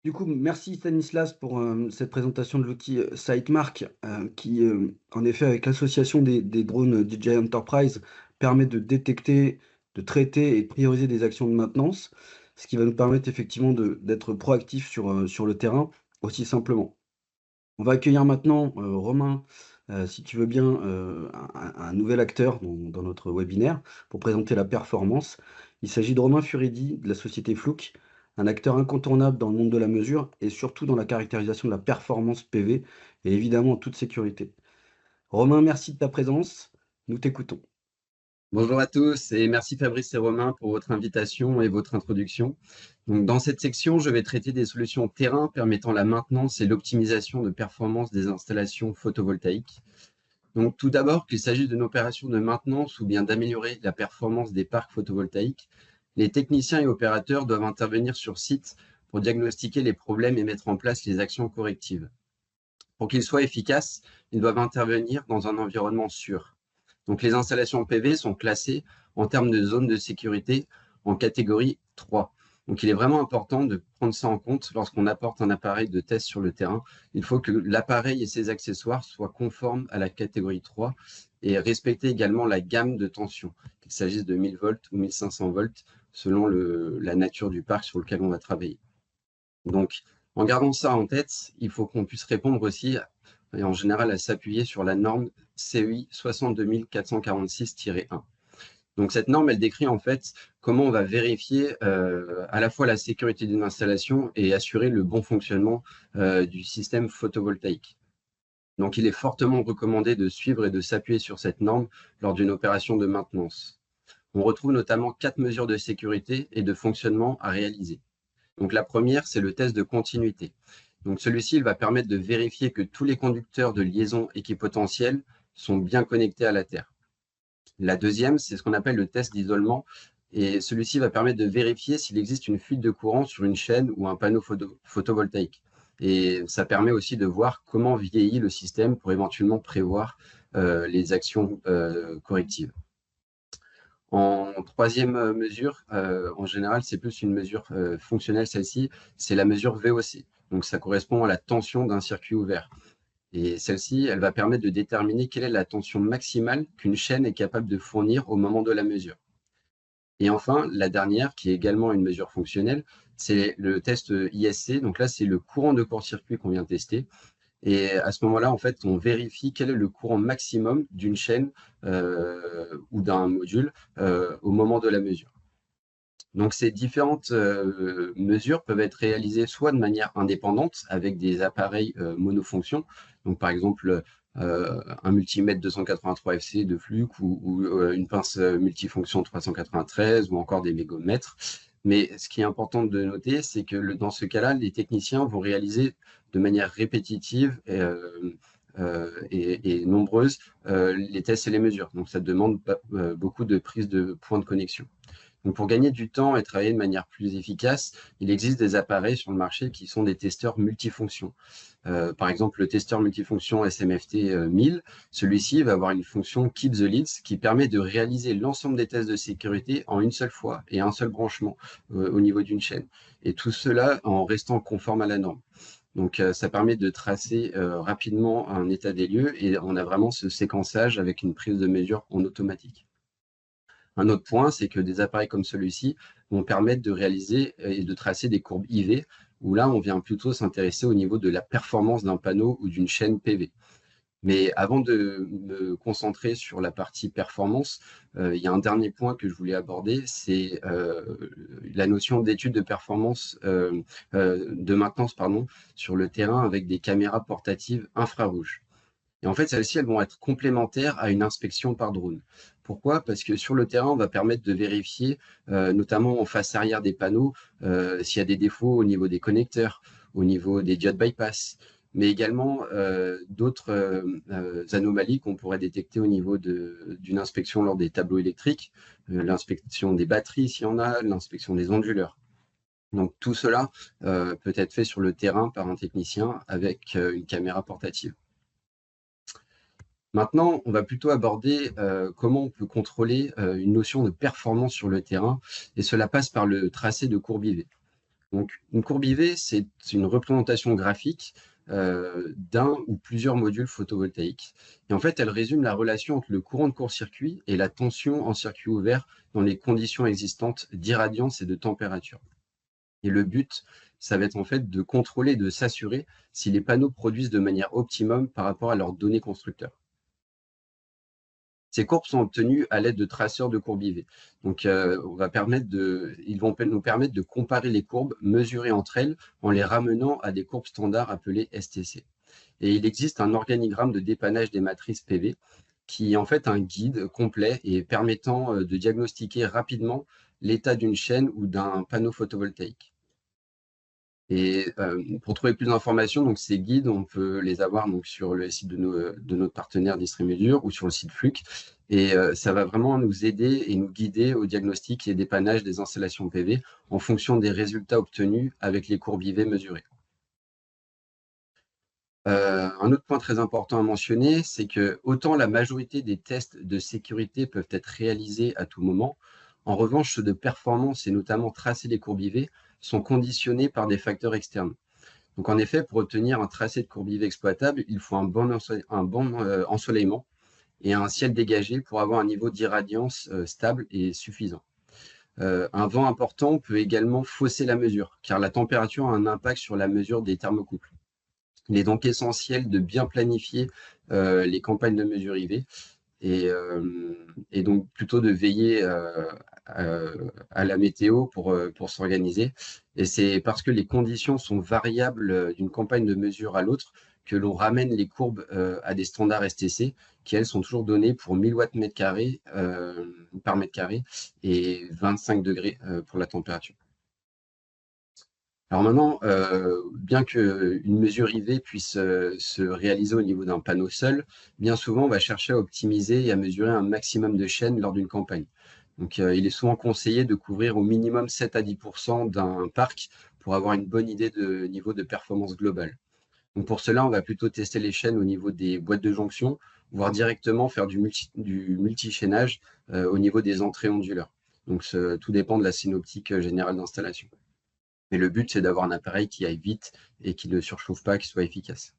Du coup, merci Stanislas pour cette présentation de l'outil SiteMark qui, en effet, avec l'association des drones DJI Enterprise, permet de détecter, de traiter et de prioriser des actions de maintenance, ce qui va nous permettre effectivement d'être proactifs sur le terrain aussi simplement. On va accueillir maintenant Romain, si tu veux bien, un nouvel acteur dans notre webinaire pour présenter la performance. Il s'agit de Romain Furedi de la société Fluke, un acteur incontournable dans le monde de la mesure et surtout dans la caractérisation de la performance PV et évidemment en toute sécurité. Romain, merci de ta présence. Nous t'écoutons. Bonjour à tous et merci Fabrice et Romain pour votre invitation et votre introduction. Donc, dans cette section, je vais traiter des solutions terrain permettant la maintenance et l'optimisation de performance des installations photovoltaïques. Donc, tout d'abord, qu'il s'agisse d'une opération de maintenance ou bien d'améliorer la performance des parcs photovoltaïques, les techniciens et opérateurs doivent intervenir sur site pour diagnostiquer les problèmes et mettre en place les actions correctives. Pour qu'ils soient efficaces, ils doivent intervenir dans un environnement sûr. Donc, les installations PV sont classées en termes de zone de sécurité en catégorie 3. Donc, il est vraiment important de prendre ça en compte lorsqu'on apporte un appareil de test sur le terrain. Il faut que l'appareil et ses accessoires soient conformes à la catégorie 3 et respecter également la gamme de tension, qu'il s'agisse de 1000 volts ou 1500 volts, selon la nature du parc sur lequel on va travailler. Donc, en gardant ça en tête, il faut qu'on puisse répondre aussi, et en général, à s'appuyer sur la norme CEI 62446-1. Donc, cette norme, elle décrit en fait comment on va vérifier à la fois la sécurité d'une installation et assurer le bon fonctionnement du système photovoltaïque. Donc, il est fortement recommandé de suivre et de s'appuyer sur cette norme lors d'une opération de maintenance. On retrouve notamment 4 mesures de sécurité et de fonctionnement à réaliser. Donc, la première, c'est le test de continuité. Donc, celui-ci, il va permettre de vérifier que tous les conducteurs de liaison équipotentielle sont bien connectés à la Terre. La deuxième, c'est ce qu'on appelle le test d'isolement. Et celui-ci va permettre de vérifier s'il existe une fuite de courant sur une chaîne ou un panneau photovoltaïque. Et ça permet aussi de voir comment vieillit le système pour éventuellement prévoir les actions correctives. En troisième mesure, en général, c'est plus une mesure fonctionnelle, celle-ci, c'est la mesure VOC. Donc, ça correspond à la tension d'un circuit ouvert. Et celle-ci, elle va permettre de déterminer quelle est la tension maximale qu'une chaîne est capable de fournir au moment de la mesure. Et enfin, la dernière, qui est également une mesure fonctionnelle, c'est le test ISC. Donc là, c'est le courant de court-circuit qu'on vient tester. Et à ce moment-là, en fait, on vérifie quel est le courant maximum d'une chaîne ou d'un module au moment de la mesure. Donc, ces différentes mesures peuvent être réalisées soit de manière indépendante avec des appareils monofonctions, donc par exemple un multimètre 283 FC de Fluke ou une pince multifonction 393 ou encore des mégomètres. Mais ce qui est important de noter, c'est que dans ce cas-là, les techniciens vont réaliser de manière répétitive et nombreuse les tests et les mesures. Donc, ça demande beaucoup de prise de points de connexion. Donc, pour gagner du temps et travailler de manière plus efficace, il existe des appareils sur le marché qui sont des testeurs multifonctions. Par exemple, le testeur multifonction SMFT 1000, celui-ci va avoir une fonction Keep the Leads qui permet de réaliser l'ensemble des tests de sécurité en une seule fois et un seul branchement au niveau d'une chaîne. Et tout cela en restant conforme à la norme. Donc, ça permet de tracer rapidement un état des lieux et on a vraiment ce séquençage avec une prise de mesure en automatique. Un autre point, c'est que des appareils comme celui-ci vont permettre de réaliser et de tracer des courbes IV, où là, on vient plutôt s'intéresser au niveau de la performance d'un panneau ou d'une chaîne PV. Mais avant de me concentrer sur la partie performance, il y a un dernier point que je voulais aborder, c'est la notion d'étude de performance, de maintenance sur le terrain avec des caméras portatives infrarouges. Et en fait, celles-ci, elles vont être complémentaires à une inspection par drone. Pourquoi? Parce que sur le terrain, on va permettre de vérifier, notamment en face arrière des panneaux, s'il y a des défauts au niveau des connecteurs, au niveau des diodes bypass, mais également d'autres anomalies qu'on pourrait détecter au niveau d'une inspection lors des tableaux électriques, l'inspection des batteries s'il y en a, l'inspection des onduleurs. Donc tout cela peut être fait sur le terrain par un technicien avec une caméra portative. Maintenant, on va plutôt aborder comment on peut contrôler une notion de performance sur le terrain, et cela passe par le tracé de courbe IV. Donc, une courbe IV, c'est une représentation graphique d'un ou plusieurs modules photovoltaïques. Et en fait, elle résume la relation entre le courant de court-circuit et la tension en circuit ouvert dans les conditions existantes d'irradiance et de température. Et le but, ça va être en fait de contrôler et de s'assurer si les panneaux produisent de manière optimum par rapport à leurs données constructeurs. Ces courbes sont obtenues à l'aide de traceurs de courbes IV. Donc, ils vont nous permettre de comparer les courbes mesurées entre elles en les ramenant à des courbes standards appelées STC. Et il existe un organigramme de dépannage des matrices PV qui est en fait un guide complet et permettant de diagnostiquer rapidement l'état d'une chaîne ou d'un panneau photovoltaïque. Et pour trouver plus d'informations, donc ces guides, on peut les avoir donc sur le site de notre partenaire Distrimeasure ou sur le site Fluke. Et ça va vraiment nous aider et nous guider au diagnostic et dépannage des installations PV en fonction des résultats obtenus avec les courbes IV mesurées. Un autre point très important à mentionner, c'est que autant la majorité des tests de sécurité peuvent être réalisés à tout moment, en revanche, ceux de performance et notamment tracer les courbes IV sont conditionnés par des facteurs externes. Donc en effet, pour obtenir un tracé de courbe IV exploitable, il faut un bon ensoleillement et un ciel dégagé pour avoir un niveau d'irradiance stable et suffisant. Un vent important peut également fausser la mesure, car la température a un impact sur la mesure des thermocouples. Il est donc essentiel de bien planifier les campagnes de mesure IV et donc plutôt de veiller à la météo pour s'organiser. Et c'est parce que les conditions sont variables d'une campagne de mesure à l'autre que l'on ramène les courbes à des standards STC qui, elles, sont toujours données pour 1000 watts par mètre carré et 25 degrés pour la température. Alors maintenant, bien qu'une mesure IV puisse se réaliser au niveau d'un panneau seul, bien souvent, on va chercher à optimiser et à mesurer un maximum de chaînes lors d'une campagne. Donc, il est souvent conseillé de couvrir au minimum 7 à 10% d'un parc pour avoir une bonne idée de niveau de performance globale. Donc, pour cela, on va plutôt tester les chaînes au niveau des boîtes de jonction, voire directement faire du multi-chaînage au niveau des entrées onduleurs. Donc, tout dépend de la synoptique générale d'installation. Mais le but, c'est d'avoir un appareil qui aille vite et qui ne surchauffe pas, qui soit efficace.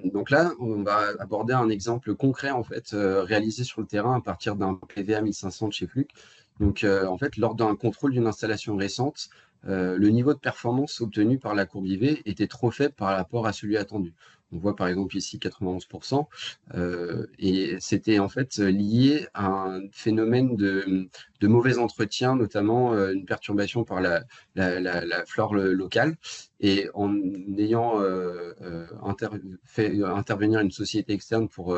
Donc là, on va aborder un exemple concret en fait, réalisé sur le terrain à partir d'un PVA 1500 de chez Fluke. Donc en fait, lors d'un contrôle d'une installation récente, le niveau de performance obtenu par la courbe IV était trop faible par rapport à celui attendu. On voit par exemple ici 91%, et c'était en fait lié à un phénomène de mauvais entretien, notamment une perturbation par la flore locale. Et en ayant fait intervenir une société externe pour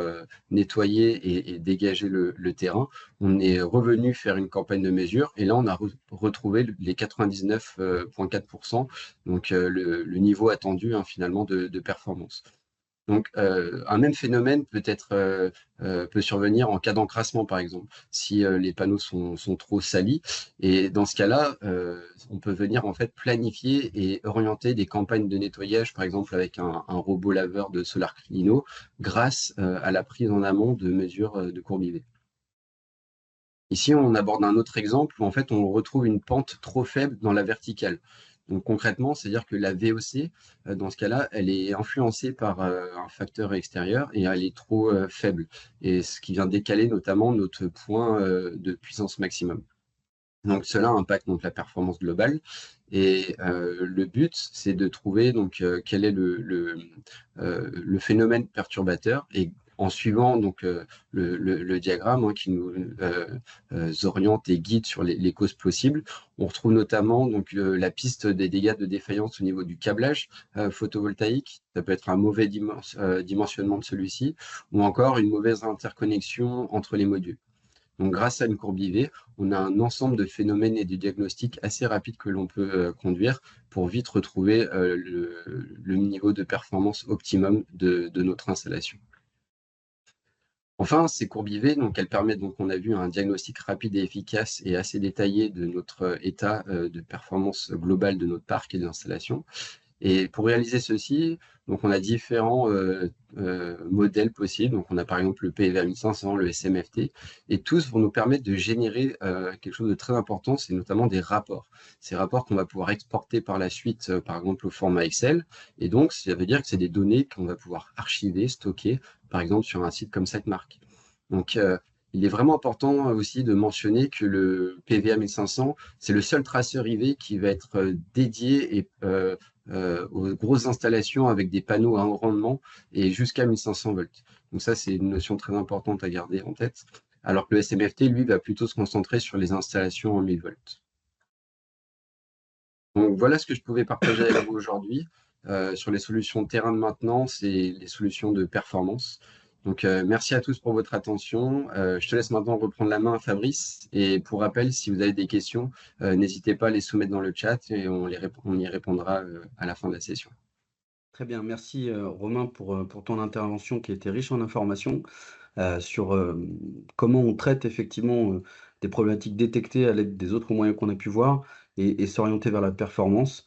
nettoyer et dégager le terrain, on est revenu faire une campagne de mesure et là on a retrouvé les 99,4%, donc le niveau attendu finalement de performance. Donc, un même phénomène peut survenir en cas d'encrassement, par exemple, si les panneaux sont trop salis. Et dans ce cas-là, on peut venir en fait planifier et orienter des campagnes de nettoyage, par exemple avec un robot laveur de SolarClino, grâce à la prise en amont de mesures de courbe IV. Ici, on aborde un autre exemple où en fait on retrouve une pente trop faible dans la verticale. Donc concrètement, c'est-à-dire que la VOC, dans ce cas-là, elle est influencée par un facteur extérieur et elle est trop faible. Et ce qui vient décaler notamment notre point de puissance maximum. Donc cela impacte donc la performance globale. Et le but, c'est de trouver donc quel est le phénomène perturbateur. Et en suivant donc le diagramme qui nous oriente et guide sur les causes possibles, on retrouve notamment donc la piste des dégâts de défaillance au niveau du câblage photovoltaïque. Ça peut être un mauvais dimensionnement de celui-ci, ou encore une mauvaise interconnexion entre les modules. Donc, grâce à une courbe IV, on a un ensemble de phénomènes et de diagnostics assez rapides que l'on peut conduire pour vite retrouver le niveau de performance optimum de notre installation. Enfin, ces courbes IV, donc, elles permettent, donc, on a vu, un diagnostic rapide et efficace et assez détaillé de notre état de performance globale de notre parc et de l'installation. Et pour réaliser ceci, donc on a différents modèles possibles. Donc on a par exemple le PEVA 1500, le SMFT, et tous vont nous permettre de générer quelque chose de très important, c'est notamment des rapports. Ces rapports qu'on va pouvoir exporter par la suite, par exemple au format Excel. Et donc ça veut dire que c'est des données qu'on va pouvoir archiver, stocker, par exemple sur un site comme SiteMark. Donc il est vraiment important aussi de mentionner que le PEVA 1500, c'est le seul traceur IV qui va être dédié et aux grosses installations avec des panneaux à haut rendement et jusqu'à 1500 volts. Donc ça, c'est une notion très importante à garder en tête. Alors que le SMFT, lui, va plutôt se concentrer sur les installations en 1000 volts. Donc voilà ce que je pouvais partager avec vous aujourd'hui sur les solutions de terrain de maintenance et les solutions de performance. Donc, merci à tous pour votre attention. Je te laisse maintenant reprendre la main, Fabrice. Et pour rappel, si vous avez des questions, n'hésitez pas à les soumettre dans le chat et on y répondra à la fin de la session. Très bien, merci Romain pour ton intervention qui était riche en informations sur comment on traite effectivement des problématiques détectées à l'aide des autres moyens qu'on a pu voir et s'orienter vers la performance.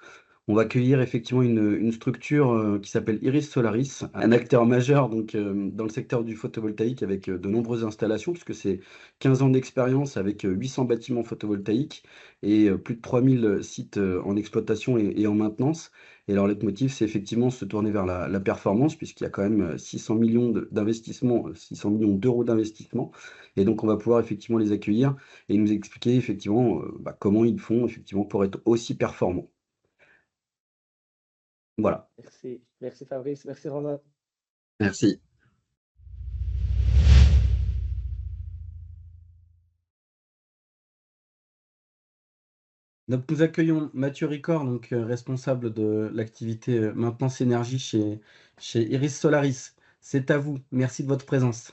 On va accueillir effectivement une structure qui s'appelle Iris Solaris, un acteur majeur donc, dans le secteur du photovoltaïque avec de nombreuses installations, puisque c'est 15 ans d'expérience avec 800 bâtiments photovoltaïques et plus de 3000 sites en exploitation et en maintenance. Et leur leitmotiv, c'est effectivement se tourner vers la performance, puisqu'il y a quand même 600 millions d'investissements, 600 millions d'euros d'investissement. Et donc, on va pouvoir effectivement les accueillir et nous expliquer effectivement comment ils font effectivement pour être aussi performants. Voilà. Merci Fabrice, merci Romain. Merci. Donc, nous accueillons Mathieu Ricord, donc responsable de l'activité maintenance énergie chez Iris Solaris. C'est à vous. Merci de votre présence.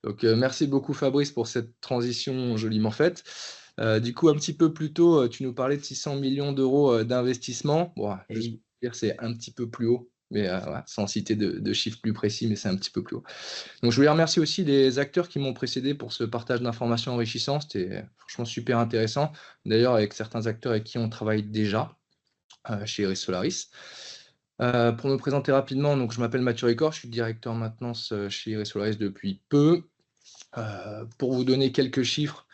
Donc, merci beaucoup Fabrice pour cette transition joliment faite. Du coup, un petit peu plus tôt, tu nous parlais de 600 millions d'euros d'investissement. Bon, juste pour dire, c'est un petit peu plus haut, mais voilà, sans citer de chiffres plus précis, mais c'est un petit peu plus haut. Donc, je voulais remercier aussi les acteurs qui m'ont précédé pour ce partage d'informations enrichissant. C'était franchement super intéressant. D'ailleurs, avec certains acteurs avec qui on travaille déjà chez Iris Solaris. Pour me présenter rapidement, donc, je m'appelle Mathieu Ricord, je suis directeur maintenance chez Iris Solaris depuis peu. Pour vous donner quelques chiffres,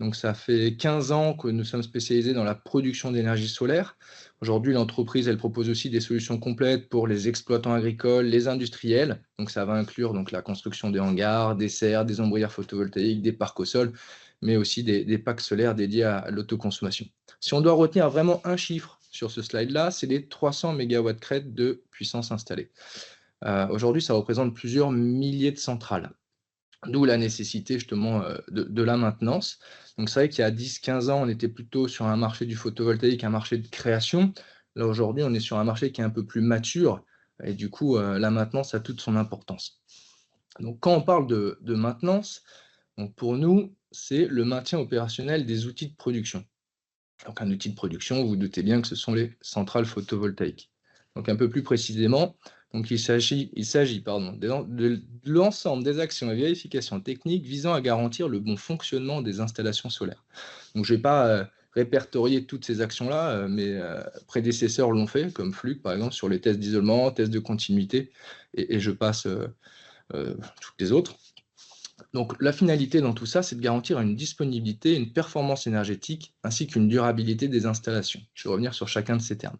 Donc, ça fait 15 ans que nous sommes spécialisés dans la production d'énergie solaire. Aujourd'hui, l'entreprise, elle propose aussi des solutions complètes pour les exploitants agricoles, les industriels. Donc, ça va inclure donc, la construction des hangars, des serres, des ombrières photovoltaïques, des parcs au sol, mais aussi des packs solaires dédiés à l'autoconsommation. Si on doit retenir vraiment un chiffre sur ce slide-là, c'est les 300 MW crête de puissance installée. Aujourd'hui, ça représente plusieurs milliers de centrales. D'où la nécessité justement de la maintenance. Donc c'est vrai qu'il y a 10-15 ans, on était plutôt sur un marché du photovoltaïque, un marché de création. Là aujourd'hui, on est sur un marché qui est un peu plus mature et du coup, la maintenance a toute son importance. Donc quand on parle de maintenance, donc pour nous, c'est le maintien opérationnel des outils de production. Donc un outil de production, vous vous doutez bien que ce sont les centrales photovoltaïques. Donc un peu plus précisément, donc il s'agit de l'ensemble des actions et vérifications techniques visant à garantir le bon fonctionnement des installations solaires. Donc je ne vais pas répertorier toutes ces actions-là, mes prédécesseurs l'ont fait, comme Fluke par exemple, sur les tests d'isolement, tests de continuité, et je passe toutes les autres. Donc la finalité dans tout ça, c'est de garantir une disponibilité, une performance énergétique, ainsi qu'une durabilité des installations. Je vais revenir sur chacun de ces termes.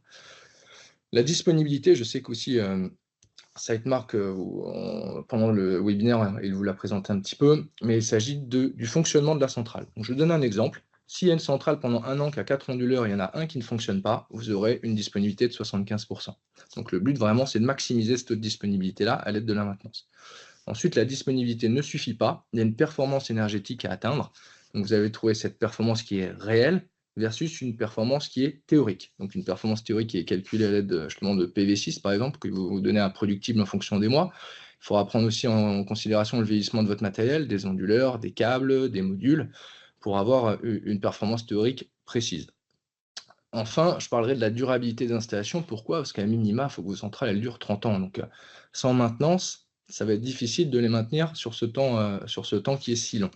La disponibilité, je sais qu'aussi Sitemark, pendant le webinaire, il vous l'a présenté un petit peu, mais il s'agit du fonctionnement de la centrale. Donc, je donne un exemple. S'il y a une centrale pendant un an qui a 4 onduleurs, il y en a un qui ne fonctionne pas, vous aurez une disponibilité de 75%. Donc le but vraiment, c'est de maximiser cette disponibilité-là à l'aide de la maintenance. Ensuite, la disponibilité ne suffit pas, il y a une performance énergétique à atteindre. Donc vous avez trouvé cette performance qui est réelle, versus une performance qui est théorique. Donc une performance théorique qui est calculée à l'aide justement de PV6 par exemple, que vous donnez un productible en fonction des mois. Il faudra prendre aussi en considération le vieillissement de votre matériel, des onduleurs, des câbles, des modules, pour avoir une performance théorique précise. Enfin, je parlerai de la durabilité d'installation. Pourquoi? Parce qu'à minima, il faut que vos centrales elles durent 30 ans. Donc sans maintenance, ça va être difficile de les maintenir sur ce temps qui est si long.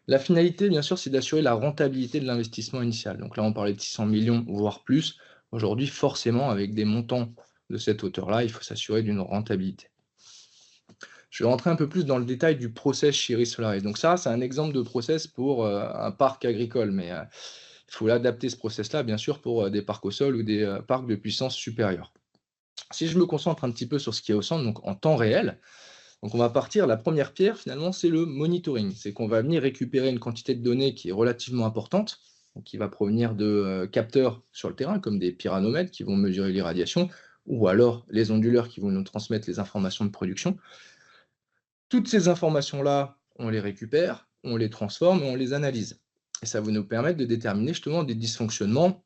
La finalité, bien sûr, c'est d'assurer la rentabilité de l'investissement initial. Donc là, on parlait de 600 millions, voire plus. Aujourd'hui, forcément, avec des montants de cette hauteur-là, il faut s'assurer d'une rentabilité. Je vais rentrer un peu plus dans le détail du process chez Iris Solaris. Donc ça, c'est un exemple de process pour un parc agricole, mais il faut l'adapter, ce process-là, bien sûr, pour des parcs au sol ou des parcs de puissance supérieure. Si je me concentre un petit peu sur ce qui est au centre, donc en temps réel, donc on va partir, la première pierre finalement, c'est le monitoring. C'est qu'on va venir récupérer une quantité de données qui est relativement importante, donc qui va provenir de capteurs sur le terrain, comme des pyranomètres qui vont mesurer l'irradiation, ou alors les onduleurs qui vont nous transmettre les informations de production. Toutes ces informations-là, on les récupère, on les transforme et on les analyse. Et ça va nous permettre de déterminer justement des dysfonctionnements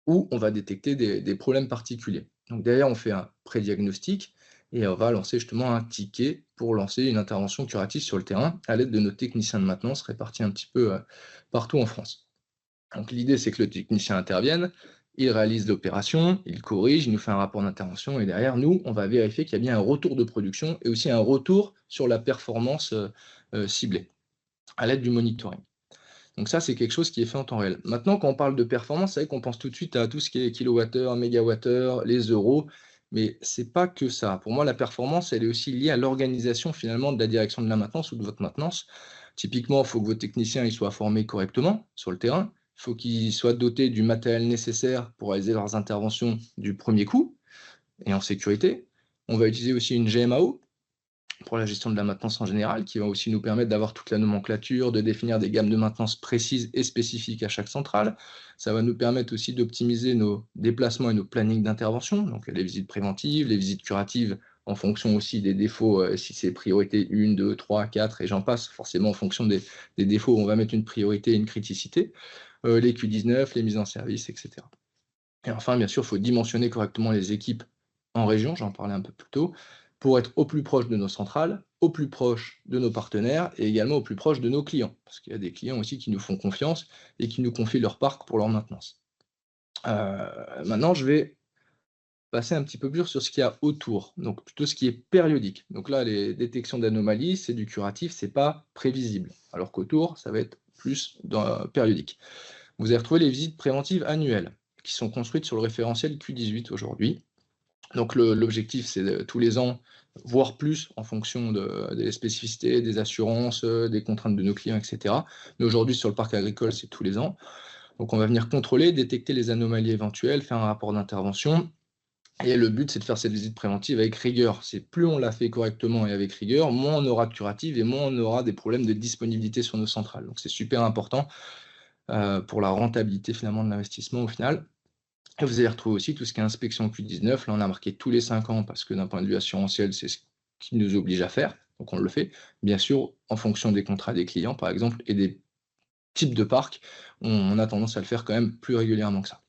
où on va détecter des problèmes particuliers. Donc derrière, on fait un prédiagnostic et on va lancer justement un ticket pour lancer une intervention curative sur le terrain à l'aide de nos techniciens de maintenance répartis un petit peu partout en France. Donc l'idée, c'est que le technicien intervienne, il réalise l'opération, il corrige, il nous fait un rapport d'intervention et derrière, nous, on va vérifier qu'il y a bien un retour de production et aussi un retour sur la performance ciblée à l'aide du monitoring. Donc ça, c'est quelque chose qui est fait en temps réel. Maintenant, quand on parle de performance, c'est vrai qu'on pense tout de suite à tout ce qui est kilowattheure, mégawattheure, les euros, mais ce n'est pas que ça. Pour moi, la performance, elle est aussi liée à l'organisation finalement de la direction de la maintenance ou de votre maintenance. Typiquement, il faut que vos techniciens ils soient formés correctement sur le terrain. Il faut qu'ils soient dotés du matériel nécessaire pour réaliser leurs interventions du premier coup et en sécurité. On va utiliser aussi une GMAO pour la gestion de la maintenance en général, qui va aussi nous permettre d'avoir toute la nomenclature, de définir des gammes de maintenance précises et spécifiques à chaque centrale. Ça va nous permettre aussi d'optimiser nos déplacements et nos plannings d'intervention, donc les visites préventives, les visites curatives, en fonction aussi des défauts, si c'est priorité 1, 2, 3, 4, et j'en passe, forcément en fonction des défauts, on va mettre une priorité et une criticité, les Q19, les mises en service, etc. Et enfin, bien sûr, il faut dimensionner correctement les équipes en région, j'en parlais un peu plus tôt, pour être au plus proche de nos centrales, au plus proche de nos partenaires et également au plus proche de nos clients. Parce qu'il y a des clients aussi qui nous font confiance et qui nous confient leur parc pour leur maintenance. Maintenant, je vais passer un petit peu plus sur ce qu'il y a autour, donc plutôt ce qui est périodique. Donc là, les détections d'anomalies, c'est du curatif, c'est pas prévisible. Alors qu'autour, ça va être plus périodique. Vous allez retrouver les visites préventives annuelles qui sont construites sur le référentiel Q18 aujourd'hui. Donc l'objectif, c'est tous les ans voire plus en fonction des spécificités, des assurances, des contraintes de nos clients, etc. Mais aujourd'hui, sur le parc agricole, c'est tous les ans. Donc, on va venir contrôler, détecter les anomalies éventuelles, faire un rapport d'intervention. Et le but, c'est de faire cette visite préventive avec rigueur. C'est plus on l'a fait correctement et avec rigueur, moins on aura de curative et moins on aura des problèmes de disponibilité sur nos centrales. Donc, c'est super important pour la rentabilité finalement de l'investissement au final. Et vous allez retrouver aussi tout ce qui est inspection Q19. Là, on a marqué tous les 5 ans parce que d'un point de vue assurantiel, c'est ce qui nous oblige à faire. Donc, on le fait. Bien sûr, en fonction des contrats des clients, par exemple, et des types de parcs, on a tendance à le faire quand même plus régulièrement que ça.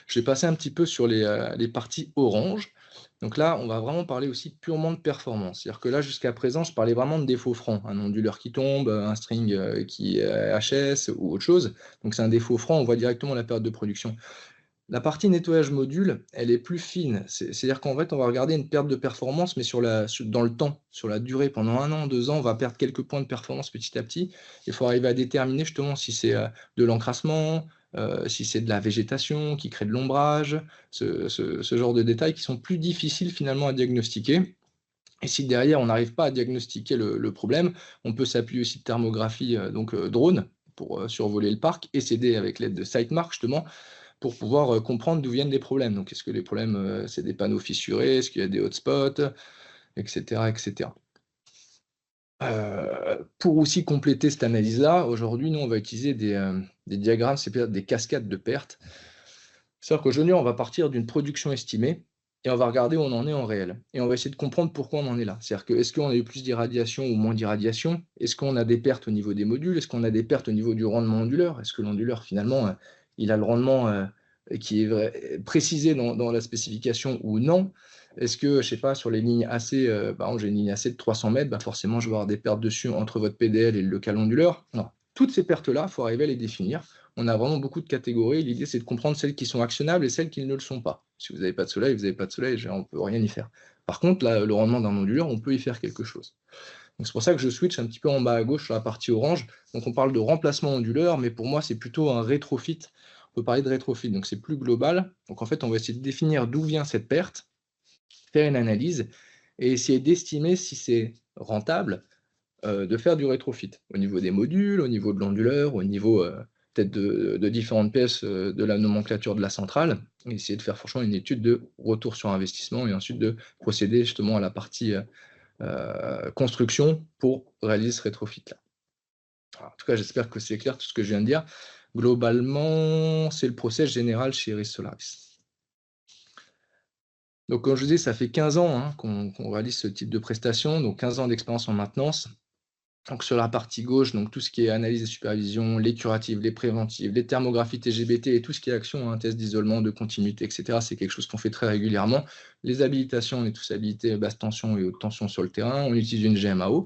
Je vais passer un petit peu sur les parties orange. Donc là, on va vraiment parler aussi purement de performance. C'est-à-dire que là, jusqu'à présent, je parlais vraiment de défaut franc. Un onduleur qui tombe, un string qui est HS ou autre chose. Donc c'est un défaut franc, on voit directement la période de production. La partie nettoyage module, elle est plus fine. C'est-à-dire qu'en fait, on va regarder une perte de performance, mais dans le temps, sur la durée. Pendant 1 an, 2 ans, on va perdre quelques points de performance petit à petit. Il faut arriver à déterminer justement si c'est de l'encrassement, si c'est de la végétation qui crée de l'ombrage, ce genre de détails qui sont plus difficiles finalement à diagnostiquer. Et si derrière, on n'arrive pas à diagnostiquer le problème, on peut s'appuyer aussi de thermographie, drone, pour survoler le parc et s'aider avec l'aide de Sitemark justement, pour pouvoir comprendre d'où viennent les problèmes. Donc, est-ce que les problèmes, c'est des panneaux fissurés, est-ce qu'il y a des hotspots, etc. etc. Pour aussi compléter cette analyse-là, aujourd'hui, nous, on va utiliser des diagrammes, c'est-à-dire des cascades de pertes. C'est-à-dire qu'aujourd'hui, on va partir d'une production estimée et on va regarder où on en est en réel. Et on va essayer de comprendre pourquoi on en est là. C'est-à-dire que est-ce qu'on a eu plus d'irradiation ou moins d'irradiation? Est-ce qu'on a des pertes au niveau des modules? Est-ce qu'on a des pertes au niveau du rendement onduleur? Est-ce que l'onduleur, finalement, il a le rendement qui est précisé dans la spécification ou non? Est-ce que, je ne sais pas, sur les lignes AC, par exemple, j'ai une ligne AC de 300 mètres, forcément, je vais avoir des pertes dessus entre votre PDL et le local onduleur? Non. Toutes ces pertes-là, il faut arriver à les définir. On a vraiment beaucoup de catégories. L'idée, c'est de comprendre celles qui sont actionnables et celles qui ne le sont pas. Si vous n'avez pas de soleil, vous n'avez pas de soleil, on ne peut rien y faire. Par contre, là, le rendement d'un onduleur, on peut y faire quelque chose. Donc, c'est pour ça que je switch un petit peu en bas à gauche sur la partie orange. Donc, on parle de remplacement onduleur, mais pour moi, c'est plutôt un rétrofit. On peut parler de rétrofit, donc c'est plus global. Donc, en fait, on va essayer de définir d'où vient cette perte, faire une analyse et essayer d'estimer si c'est rentable de faire du rétrofit au niveau des modules, au niveau de l'onduleur, au niveau peut-être de différentes pièces de la nomenclature de la centrale, et essayer de faire franchement une étude de retour sur investissement et ensuite de procéder justement à la partie construction pour réaliser ce rétrofit-là. En tout cas, j'espère que c'est clair tout ce que je viens de dire. Globalement, c'est le process général chez Iris Solaris. Donc, comme je vous dis, ça fait 15 ans qu'on réalise ce type de prestation, donc 15 ans d'expérience en maintenance. Donc, sur la partie gauche, donc tout ce qui est analyse et supervision, les curatives, les préventives, les thermographies TGBT et tout ce qui est action, test d'isolement, de continuité, etc. C'est quelque chose qu'on fait très régulièrement. Les habilitations, on est tous habilités basse tension et haute tension sur le terrain. On utilise une GMAO.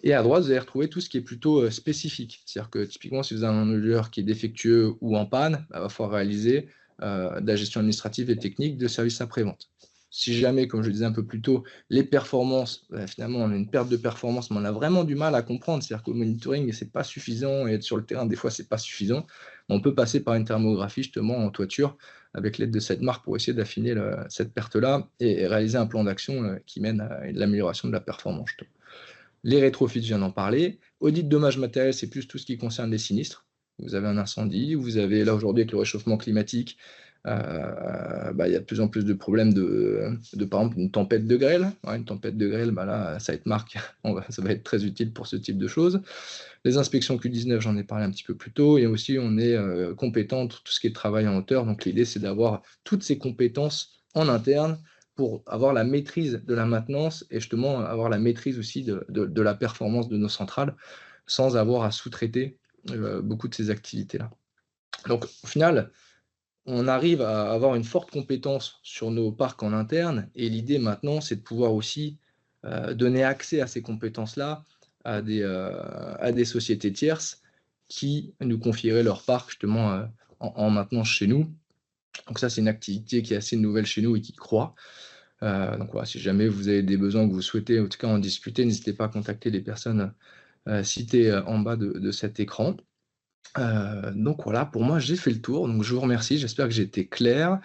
Et à droite, vous allez retrouver tout ce qui est plutôt spécifique. C'est-à-dire que typiquement, si vous avez un onduleur qui est défectueux ou en panne, il va falloir réaliser de la gestion administrative et technique de services après-vente. Si jamais, comme je le disais un peu plus tôt, les performances, finalement, on a une perte de performance, mais on a vraiment du mal à comprendre. C'est-à-dire qu'au monitoring, ce n'est pas suffisant, et être sur le terrain, des fois, ce n'est pas suffisant. On peut passer par une thermographie, justement, en toiture, avec l'aide de cette marque, pour essayer d'affiner cette perte-là et réaliser un plan d'action qui mène à l'amélioration de la performance. Les rétrofits, je viens d'en parler. Audit de dommages matériels, c'est plus tout ce qui concerne les sinistres. Vous avez un incendie, vous avez là aujourd'hui avec le réchauffement climatique, il y a de plus en plus de problèmes de par exemple, une tempête de grêle. Une tempête de grêle, là, Sitemark, ça va être très utile pour ce type de choses. Les inspections Q19, j'en ai parlé un petit peu plus tôt. Et aussi, on est compétent pour tout ce qui est travail en hauteur. Donc, l'idée, c'est d'avoir toutes ces compétences en interne pour avoir la maîtrise de la maintenance et justement avoir la maîtrise aussi de la performance de nos centrales sans avoir à sous-traiter beaucoup de ces activités-là. Donc, au final, on arrive à avoir une forte compétence sur nos parcs en interne et l'idée maintenant, c'est de pouvoir aussi donner accès à ces compétences-là à des sociétés tierces qui nous confieraient leur parc justement en maintenance chez nous. Donc ça, c'est une activité qui est assez nouvelle chez nous et qui croît. Donc voilà, si jamais vous avez des besoins que vous souhaitez en tout cas en discuter, n'hésitez pas à contacter les personnes citées en bas de cet écran. Donc voilà, pour moi, j'ai fait le tour. Donc je vous remercie. J'espère que j'ai été clair.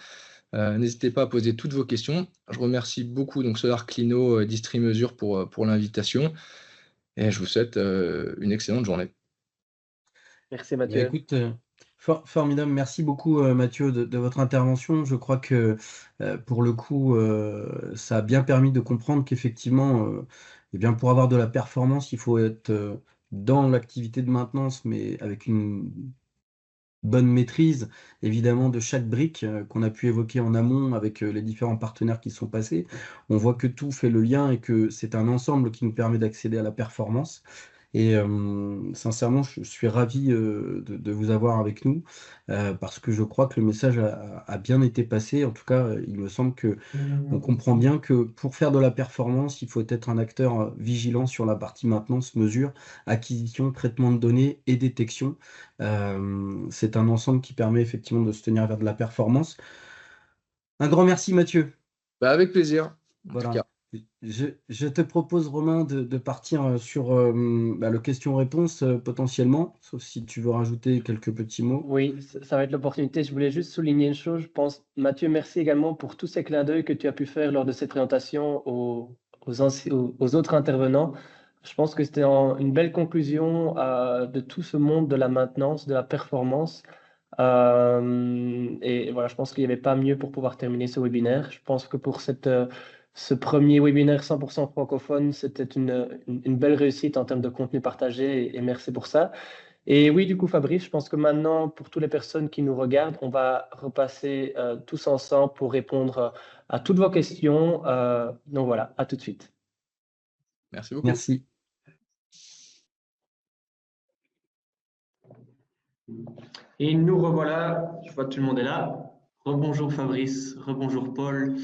N'hésitez pas à poser toutes vos questions. Je remercie beaucoup donc SolarClino Distrimesure pour l'invitation et je vous souhaite une excellente journée. Merci Bah, Mathieu. écoute, formidable. Merci beaucoup, Mathieu, de votre intervention. Je crois que pour le coup, ça a bien permis de comprendre qu'effectivement, eh bien, pour avoir de la performance, il faut être dans l'activité de maintenance, mais avec une bonne maîtrise, évidemment, de chaque brique qu'on a pu évoquer en amont avec les différents partenaires qui sont passés. On voit que tout fait le lien et que c'est un ensemble qui nous permet d'accéder à la performance. Et sincèrement, je suis ravi de vous avoir avec nous parce que je crois que le message a bien été passé. En tout cas, il me semble que on comprend bien que pour faire de la performance, il faut être un acteur vigilant sur la partie maintenance, mesure, acquisition, traitement de données et détection. C'est un ensemble qui permet effectivement de se tenir vers de la performance. Un grand merci, Mathieu. Bah, avec plaisir. En tout Voilà. cas. Je te propose, Romain, de partir sur le question-réponse potentiellement, sauf si tu veux rajouter quelques petits mots. Oui, ça va être l'opportunité. Je voulais juste souligner une chose. Je pense, Mathieu, merci également pour tous ces clins d'œil que tu as pu faire lors de cette présentation aux autres intervenants. Je pense que c'était une belle conclusion de tout ce monde de la maintenance, de la performance. Et voilà, je pense qu'il n'y avait pas mieux pour pouvoir terminer ce webinaire. Je pense que pour ce premier webinaire 100% francophone, c'était une belle réussite en termes de contenu partagé et merci pour ça. Et oui, du coup, Fabrice, je pense que maintenant, pour toutes les personnes qui nous regardent, on va repasser tous ensemble pour répondre à toutes vos questions. Donc voilà, à tout de suite. Merci beaucoup. Merci. Et nous revoilà, je vois que tout le monde est là. Rebonjour Fabrice, rebonjour Paul.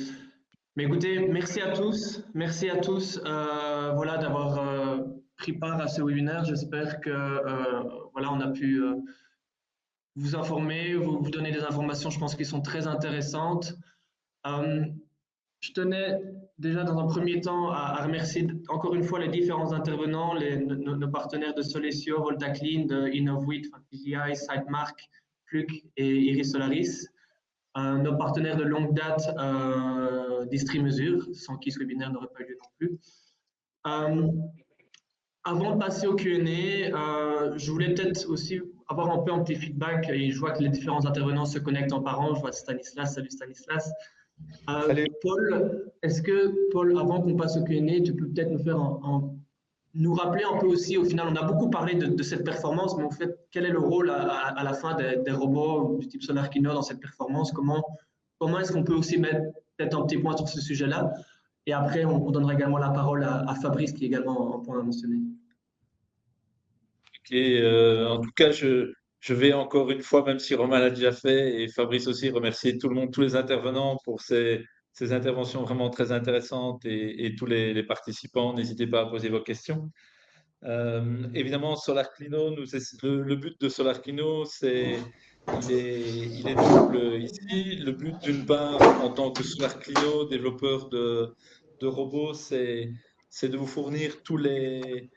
Mais écoutez, merci à tous voilà, d'avoir pris part à ce webinaire. J'espère que voilà, on a pu vous informer, vous donner des informations, je pense, qui sont très intéressantes. Je tenais déjà dans un premier temps à remercier encore une fois les différents intervenants, nos partenaires de Solesio, Voltaclean, de Innovwit, PGI, Sitemark, Fluke et Iris Solaris. Nos partenaires de longue date, Distrimesure, sans qui ce webinaire n'aurait pas eu lieu non plus. Avant de passer au Q&A, je voulais peut-être aussi avoir un peu un petit feedback et je vois que les différents intervenants se connectent en parlant. Je vois Stanislas, salut Stanislas. Salut. Paul, Paul, avant qu'on passe au Q&A, tu peux peut-être nous faire nous rappeler un peu aussi, au final, on a beaucoup parlé de cette performance, mais en fait, quel est le rôle à la fin des robots du type SolarClino dans cette performance? Comment est-ce qu'on peut aussi mettre peut-être un petit point sur ce sujet-là? Et après, on donnera également la parole à Fabrice, qui est également un point à mentionner. Ok, en tout cas, je vais encore une fois, même si Romain l'a déjà fait, et Fabrice aussi, remercier tout le monde, tous les intervenants pour ces interventions vraiment très intéressantes et tous les participants. N'hésitez pas à poser vos questions. Évidemment, SolarClino, le but de SolarClino, il est double ici. Le but, d'une part, en tant que SolarClino, développeur de robots, c'est de vous fournir tous les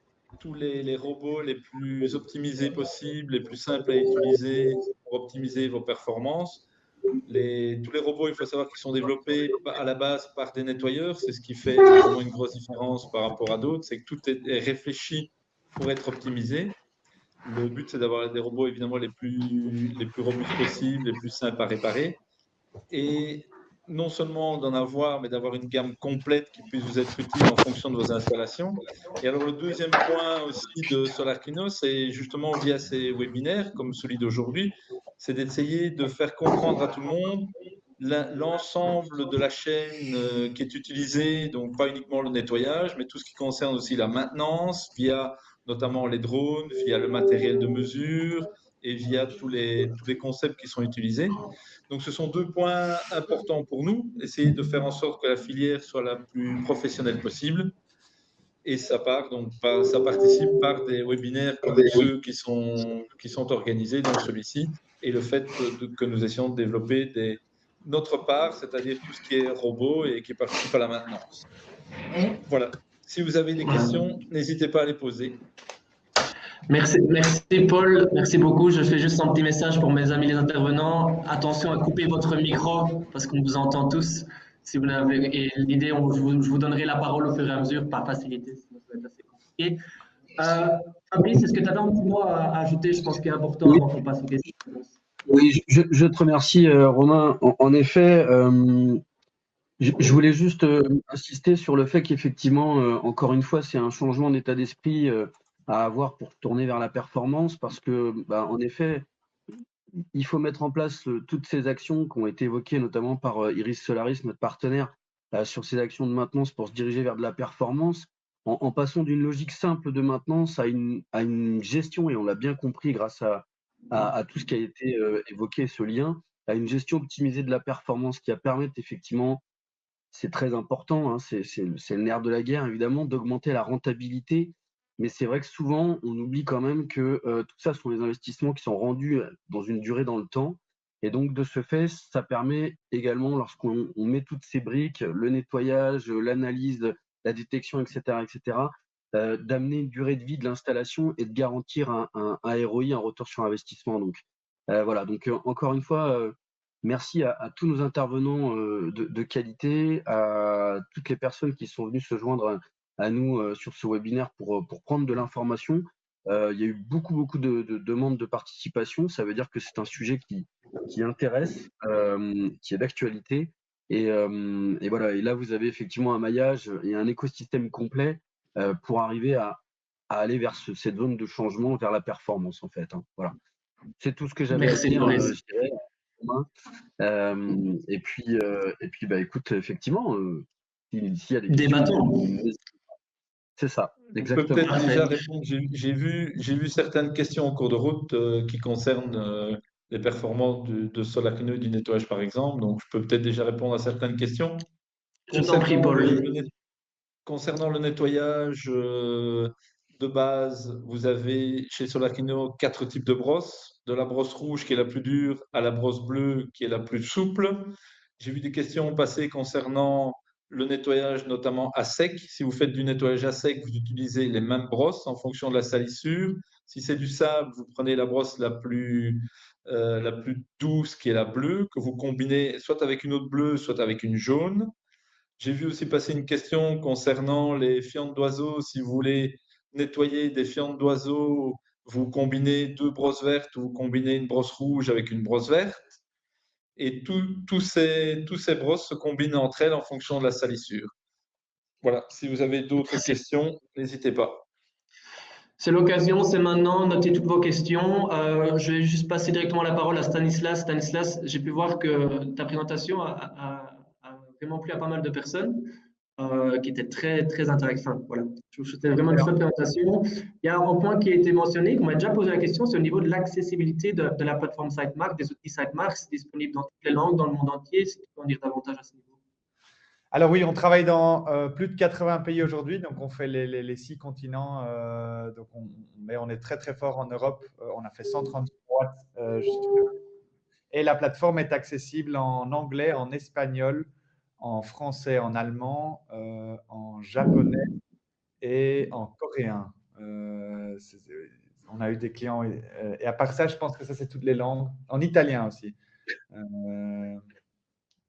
robots les plus optimisés possibles, les plus simples à utiliser pour optimiser vos performances. Tous les robots, il faut savoir qu'ils sont développés à la base par des nettoyeurs. C'est ce qui fait vraiment une grosse différence par rapport à d'autres. C'est que tout est réfléchi pour être optimisé. Le but, c'est d'avoir des robots évidemment les plus robustes possibles, les plus simples à réparer. Et non seulement d'en avoir, mais d'avoir une gamme complète qui puisse vous être utile en fonction de vos installations. Et alors, le deuxième point aussi de SolarClino, c'est justement via ces webinaires, comme celui d'aujourd'hui, c'est d'essayer de faire comprendre à tout le monde l'ensemble de la chaîne qui est utilisée, donc pas uniquement le nettoyage, mais tout ce qui concerne aussi la maintenance, via notamment les drones, via le matériel de mesure et via tous les concepts qui sont utilisés. Donc, ce sont deux points importants pour nous, essayer de faire en sorte que la filière soit la plus professionnelle possible. Et ça participe par des webinaires comme ceux qui sont organisés, donc celui-ci, et le fait que nous essayons de développer notre part, c'est-à-dire tout ce qui est robot et qui participe à la maintenance. Voilà. Si vous avez des questions, n'hésitez pas à les poser. Merci, merci Paul, merci beaucoup. Je fais juste un petit message pour mes amis les intervenants. Attention à couper votre micro parce qu'on vous entend tous. Si vous n'avez, et l'idée, je vous donnerai la parole au fur et à mesure par facilité, sinon ça va être assez compliqué. Fabrice, est-ce que tu avais un petit mot à ajouter? Je pense qu'il est important Oui, avant qu'on passe aux questions. oui, je te remercie, Romain. En effet, je voulais juste insister sur le fait qu'effectivement, encore une fois, c'est un changement d'état d'esprit à avoir pour tourner vers la performance, parce que, bah, en effet, il faut mettre en place toutes ces actions qui ont été évoquées notamment par Iris Solaris, notre partenaire, sur ces actions de maintenance pour se diriger vers de la performance, en passant d'une logique simple de maintenance à une gestion, et on l'a bien compris grâce à tout ce qui a été évoqué, ce lien, à une gestion optimisée de la performance qui va permettre effectivement, c'est très important, hein, c'est le nerf de la guerre évidemment, d'augmenter la rentabilité. Mais c'est vrai que souvent, on oublie quand même que tout ça sont des investissements qui sont rendus dans une durée dans le temps. Et donc, de ce fait, ça permet également, lorsqu'on met toutes ces briques, le nettoyage, l'analyse, la détection, etc., d'amener une durée de vie de l'installation et de garantir un ROI, un retour sur investissement. Donc, voilà. Donc, encore une fois, merci à tous nos intervenants de qualité, à toutes les personnes qui sont venues se joindre à nous sur ce webinaire pour prendre de l'information. Il y a eu beaucoup de demandes de participation. Ça veut dire que c'est un sujet qui intéresse, qui est d'actualité. Et voilà. Et là, vous avez effectivement un maillage et un écosystème complet pour arriver à aller vers cette zone de changement, vers la performance, en fait, hein. Voilà. C'est tout ce que j'avais à Merci dire, Boris. je dirais, Romain. Et puis, bah, écoute, effectivement, s'il y a des questions, Débattons. c'est ça, Je peux exactement. peut-être Parfait. déjà répondre. J'ai vu certaines questions en cours de route qui concernent les performances de Solacno et du nettoyage, par exemple. Donc, je peux peut-être déjà répondre à certaines questions. Je t'en prie, Paul. Concernant le nettoyage de base, vous avez chez Solacno 4 types de brosses, de la brosse rouge qui est la plus dure à la brosse bleue qui est la plus souple. J'ai vu des questions passer concernant le nettoyage, notamment à sec. Si vous faites du nettoyage à sec, vous utilisez les mêmes brosses en fonction de la salissure. Si c'est du sable, vous prenez la brosse la plus douce qui est la bleue, que vous combinez soit avec une autre bleue, soit avec une jaune. J'ai vu aussi passer une question concernant les fientes d'oiseaux. Si vous voulez nettoyer des fientes d'oiseaux, vous combinez 2 brosses vertes ou vous combinez une brosse rouge avec une brosse verte. Et tous ces brosses se combinent entre elles en fonction de la salissure. Voilà, si vous avez d'autres questions, n'hésitez pas. C'est l'occasion, c'est maintenant. Notez toutes vos questions. Je vais juste passer directement la parole à Stanislas. Stanislas, j'ai pu voir que ta présentation a vraiment plu à pas mal de personnes qui étaient très intéressantes. Voilà. C'était vraiment une chouette présentation. Il y a un point qui a été mentionné, qu'on m'a déjà posé la question, c'est au niveau de l'accessibilité de la plateforme Sitemark, des outils Sitemark, c'est disponible dans toutes les langues, dans le monde entier. Si tu peux en dire davantage à ce niveau. Alors oui, on travaille dans plus de 80 pays aujourd'hui, donc on fait les 6 continents, mais on est très fort en Europe. On a fait 130 boîtes et la plateforme est accessible en anglais, en espagnol, en français, en allemand, en japonais et en coréen. On a eu des clients et à part ça, je pense que ça c'est toutes les langues, en italien aussi.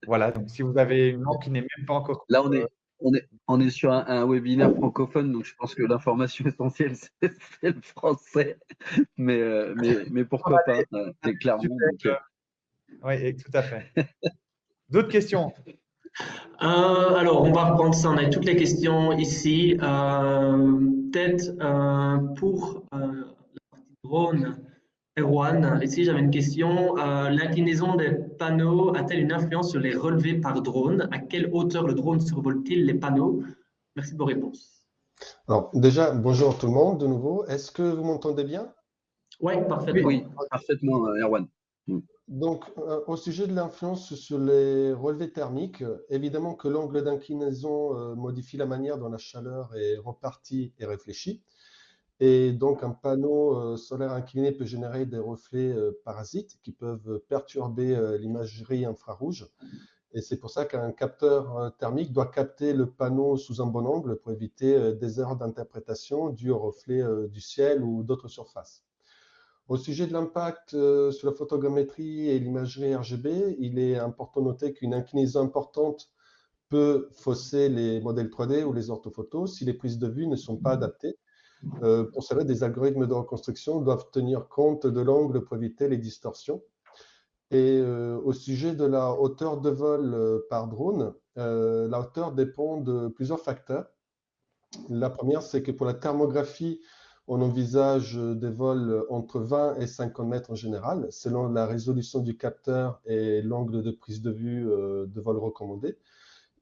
Voilà, donc si vous avez une langue qui n'est même pas encore… Là, on est sur un webinaire francophone, donc je pense que l'information essentielle, c'est le français. Mais pourquoi pas, c'est clairement. Oui, tout à fait. D'autres questions? Alors, on va reprendre ça. On a toutes les questions ici. Peut-être pour la partie drone, Erwan, ici j'avais une question. L'inclinaison des panneaux a-t-elle une influence sur les relevés par drone? À quelle hauteur le drone survole-t-il les panneaux? Merci de vos réponses. Alors, déjà, bonjour tout le monde de nouveau. Est-ce que vous m'entendez bien? Oui, parfaitement. Oui, parfaitement, Erwan. Donc, au sujet de l'influence sur les relevés thermiques, évidemment que l'angle d'inclinaison modifie la manière dont la chaleur est repartie et réfléchie. Et donc, un panneau solaire incliné peut générer des reflets parasites qui peuvent perturber l'imagerie infrarouge. Et c'est pour ça qu'un capteur thermique doit capter le panneau sous un bon angle pour éviter des erreurs d'interprétation dues au reflet du ciel ou d'autres surfaces. Au sujet de l'impact sur la photogrammétrie et l'imagerie RGB, il est important de noter qu'une inclinaison importante peut fausser les modèles 3D ou les orthophotos si les prises de vue ne sont pas adaptées. Pour cela, des algorithmes de reconstruction doivent tenir compte de l'angle pour éviter les distorsions. Et au sujet de la hauteur de vol par drone, la hauteur dépend de plusieurs facteurs. La première, c'est que pour la thermographie, on envisage des vols entre 20 et 50 mètres en général, selon la résolution du capteur et l'angle de prise de vue de vol recommandé,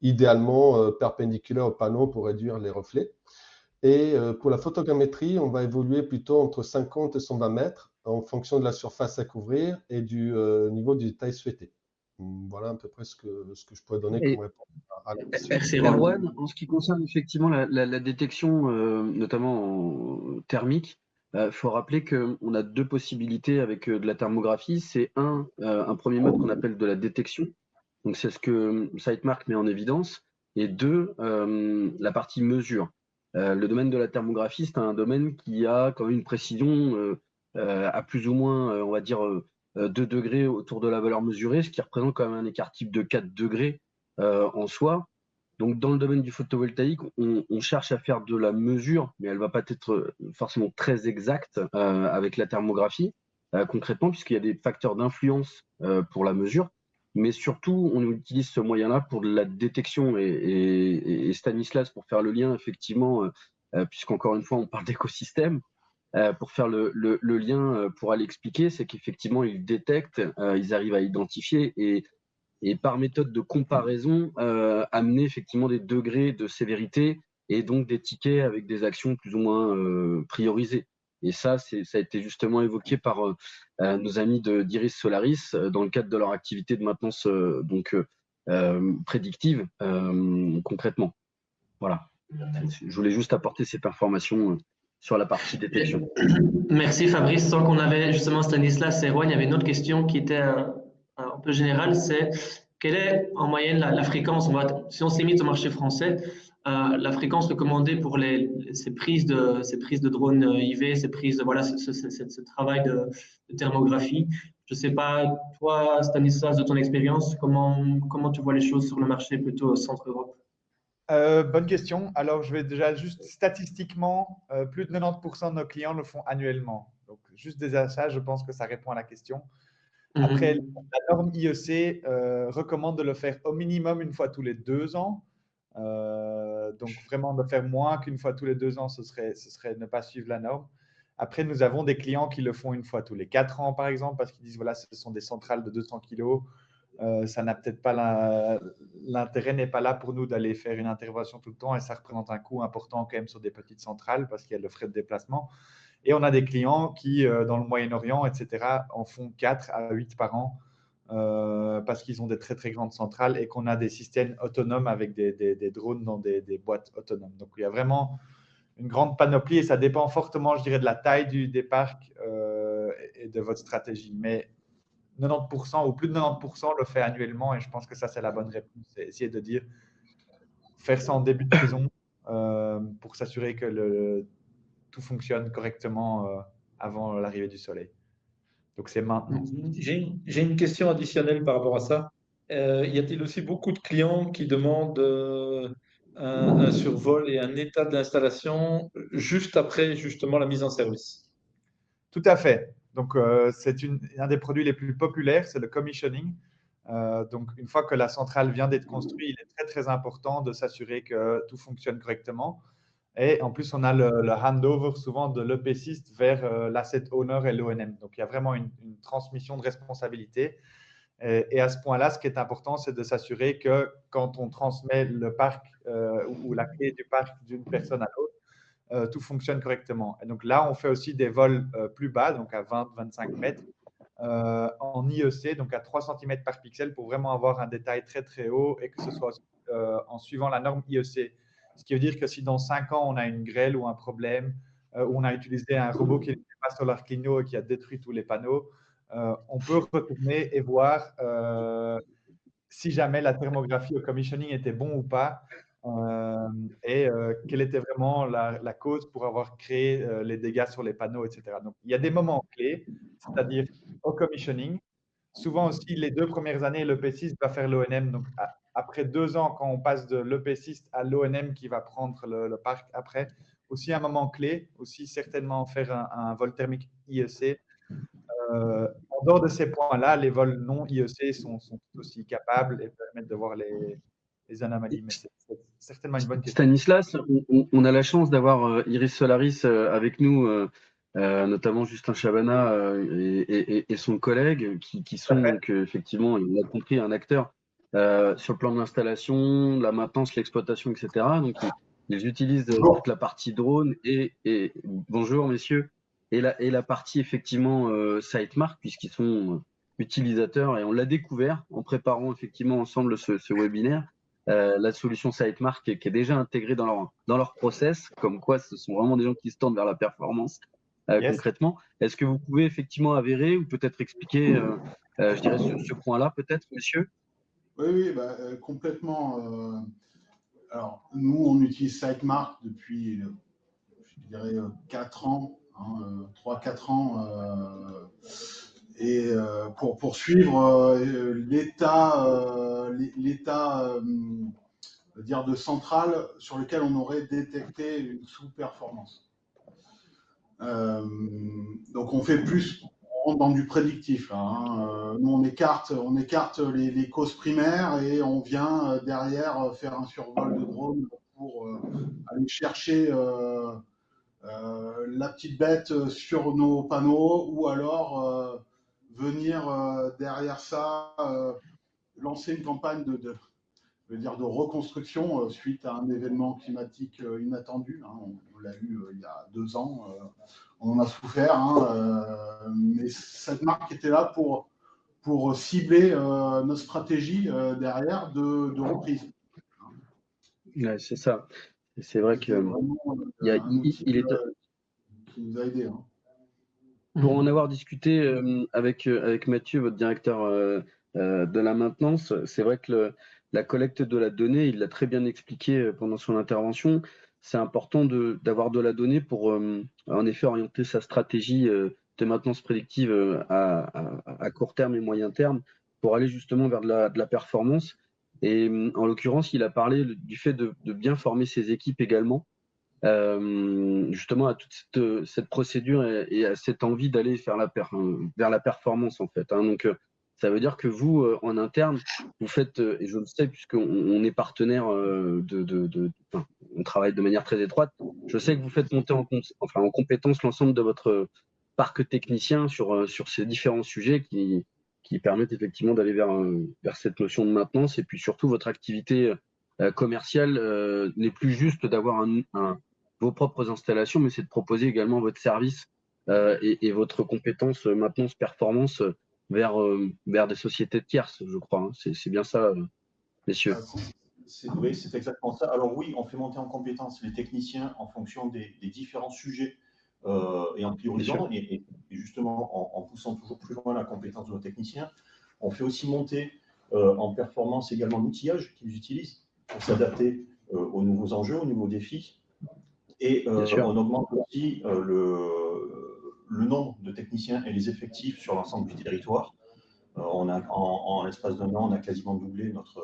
idéalement perpendiculaire au panneau pour réduire les reflets. Et pour la photogrammétrie, on va évoluer plutôt entre 50 et 120 mètres en fonction de la surface à couvrir et du niveau du détail souhaité. Voilà à peu près ce que je pourrais donner comme réponse à la question. Merci Erwan. En ce qui concerne effectivement la détection, notamment thermique, il faut rappeler qu'on a deux possibilités avec de la thermographie. C'est un premier mode qu'on appelle de la détection. Donc c'est ce que Sitemark met en évidence. Et deux, la partie mesure. Le domaine de la thermographie, c'est un domaine qui a quand même une précision à plus ou moins, on va dire, 2 degrés autour de la valeur mesurée, ce qui représente quand même un écart type de 4 degrés en soi. Donc, dans le domaine du photovoltaïque, on cherche à faire de la mesure, mais elle ne va pas être forcément très exacte avec la thermographie, concrètement, puisqu'il y a des facteurs d'influence pour la mesure. Mais surtout, on utilise ce moyen-là pour de la détection. Et Stanislas, pour faire le lien, effectivement, puisqu'encore une fois, on parle d'écosystème, pour faire le lien, pour aller expliquer, c'est qu'effectivement, ils détectent, ils arrivent à identifier et par méthode de comparaison, amener effectivement des degrés de sévérité et donc des tickets avec des actions plus ou moins priorisées. Et ça a été justement évoqué par nos amis d'Iris Solaris dans le cadre de leur activité de maintenance prédictive concrètement. Voilà. Je voulais juste apporter cette information sur la partie détection. Merci Fabrice. Tant qu'on avait justement Stanislas et Erwan, il y avait une autre question qui était un peu générale, c'est quelle est en moyenne la fréquence, si on se limite au marché français, la fréquence recommandée pour ces prises de drones IV, ces prises de ce travail de thermographie. Je ne sais pas, toi Stanislas, de ton expérience, comment tu vois les choses sur le marché plutôt au centre-Europe? Bonne question. Alors, je vais déjà juste statistiquement, plus de 90% de nos clients le font annuellement. Donc, juste déjà ça, je pense que ça répond à la question. Après, la norme IEC recommande de le faire au minimum une fois tous les 2 ans. Donc, vraiment, de faire moins qu'une fois tous les 2 ans, ce serait ne pas suivre la norme. Après, nous avons des clients qui le font une fois tous les 4 ans, par exemple, parce qu'ils disent, voilà, ce sont des centrales de 200 kg. Ça n'a peut-être pas l'intérêt n'est pas là pour nous d'aller faire une intervention tout le temps et ça représente un coût important quand même sur des petites centrales parce qu'il y a le frais de déplacement. Et on a des clients qui, dans le Moyen-Orient, etc., en font 4 à 8 par an parce qu'ils ont des très, très grandes centrales et qu'on a des systèmes autonomes avec des drones dans des boîtes autonomes. Donc, il y a vraiment une grande panoplie et ça dépend fortement, je dirais, de la taille des parcs et de votre stratégie. Mais 90% ou plus de 90% le fait annuellement et je pense que ça, c'est la bonne réponse. C'est essayer de dire, faire ça en début de saison pour s'assurer que tout fonctionne correctement avant l'arrivée du soleil. Donc, c'est maintenant. J'ai une question additionnelle par rapport à ça. Y a-t-il aussi beaucoup de clients qui demandent un survol et un état de l'installation juste après justement la mise en service? Tout à fait. Donc, c'est un des produits les plus populaires, c'est le commissioning. Donc, une fois que la centrale vient d'être construite, il est très, très important de s'assurer que tout fonctionne correctement. Et en plus, on a le handover souvent de l'EPCiste vers l'asset owner et l'ONM. Donc, il y a vraiment une transmission de responsabilité. Et à ce point-là, ce qui est important, c'est de s'assurer que quand on transmet le parc ou la clé du parc d'une personne à l'autre, tout fonctionne correctement. Et donc là, on fait aussi des vols plus bas, donc à 20-25 mètres, en IEC, donc à 3 cm par pixel, pour vraiment avoir un détail très, très haut et que ce soit en suivant la norme IEC. Ce qui veut dire que si dans 5 ans, on a une grêle ou un problème, ou on a utilisé un robot qui n'était pas SolarClino et qui a détruit tous les panneaux, on peut retourner et voir si jamais la thermographie au commissioning était bon ou pas, et quelle était vraiment la cause pour avoir créé les dégâts sur les panneaux, etc. Donc, il y a des moments clés, c'est-à-dire au commissioning. Souvent aussi, les 2 premières années, l'EP6 va faire l'ONM. Donc, après 2 ans, quand on passe de l'EP6 à l'ONM qui va prendre le parc après, aussi un moment clé, aussi certainement faire un vol thermique IEC. En dehors de ces points-là, les vols non IEC sont tout aussi capables et permettent de voir les anomalies. Mais c'est certainement une bonne question. Stanislas, on a la chance d'avoir Iris Solaris avec nous, notamment Justin Chabana et son collègue, qui sont donc, effectivement, on a compris, un acteur sur le plan de l'installation, la maintenance, l'exploitation, etc. Donc, ils utilisent toute la partie drone et bonjour messieurs, et la partie effectivement SiteMark, puisqu'ils sont utilisateurs, et on l'a découvert en préparant effectivement ensemble ce webinaire. La solution SiteMark qui est déjà intégrée dans leur process, comme quoi ce sont vraiment des gens qui se tendent vers la performance concrètement. Est-ce que vous pouvez effectivement avérer ou peut-être expliquer, je dirais, ce point-là, peut-être, monsieur? Oui, complètement. Alors, nous, on utilise SiteMark depuis, je dirais, 4 ans, 3-4 ans. Et pour suivre l'état de centrale sur lequel on aurait détecté une sous-performance. Donc on fait plus, on rentre dans du prédictif. Nous on écarte les causes primaires et on vient derrière faire un survol de drone pour aller chercher la petite bête sur nos panneaux, ou alors venir derrière ça lancer une campagne de reconstruction suite à un événement climatique inattendu. On l'a eu il y a 2 ans, on en a souffert, mais cette marque était là pour cibler notre stratégie derrière de reprise. Ouais, c'est ça. C'est vrai que il est qui nous a aidés. Pour en avoir discuté avec Mathieu, votre directeur de la maintenance, c'est vrai que la collecte de la donnée, il l'a très bien expliqué pendant son intervention. C'est important d'avoir de la donnée pour en effet orienter sa stratégie de maintenance prédictive à court terme et moyen terme pour aller justement vers de la performance. Et en l'occurrence, il a parlé du fait de bien former ses équipes également. Justement à toute cette procédure et à cette envie d'aller vers la performance en fait. Donc ça veut dire que vous en interne vous faites, et je le sais puisqu'on est partenaire on travaille de manière très étroite, je sais que vous faites monter en compétence l'ensemble de votre parc technicien sur ces différents sujets qui permettent effectivement d'aller vers cette notion de maintenance. Et puis surtout votre activité commerciale n'est plus juste d'avoir vos propres installations, mais c'est de proposer également votre service et votre compétence maintenance performance vers des sociétés tierces, je crois. C'est bien ça, messieurs. Oui, c'est exactement ça. Alors oui, on fait monter en compétence les techniciens en fonction des différents sujets et en priorisant, et justement en poussant toujours plus loin la compétence de nos techniciens. On fait aussi monter en performance également l'outillage qu'ils utilisent pour s'adapter aux nouveaux enjeux, aux nouveaux défis. Et on augmente aussi le nombre de techniciens et les effectifs sur l'ensemble du territoire. En l'espace d'un an, on a quasiment doublé notre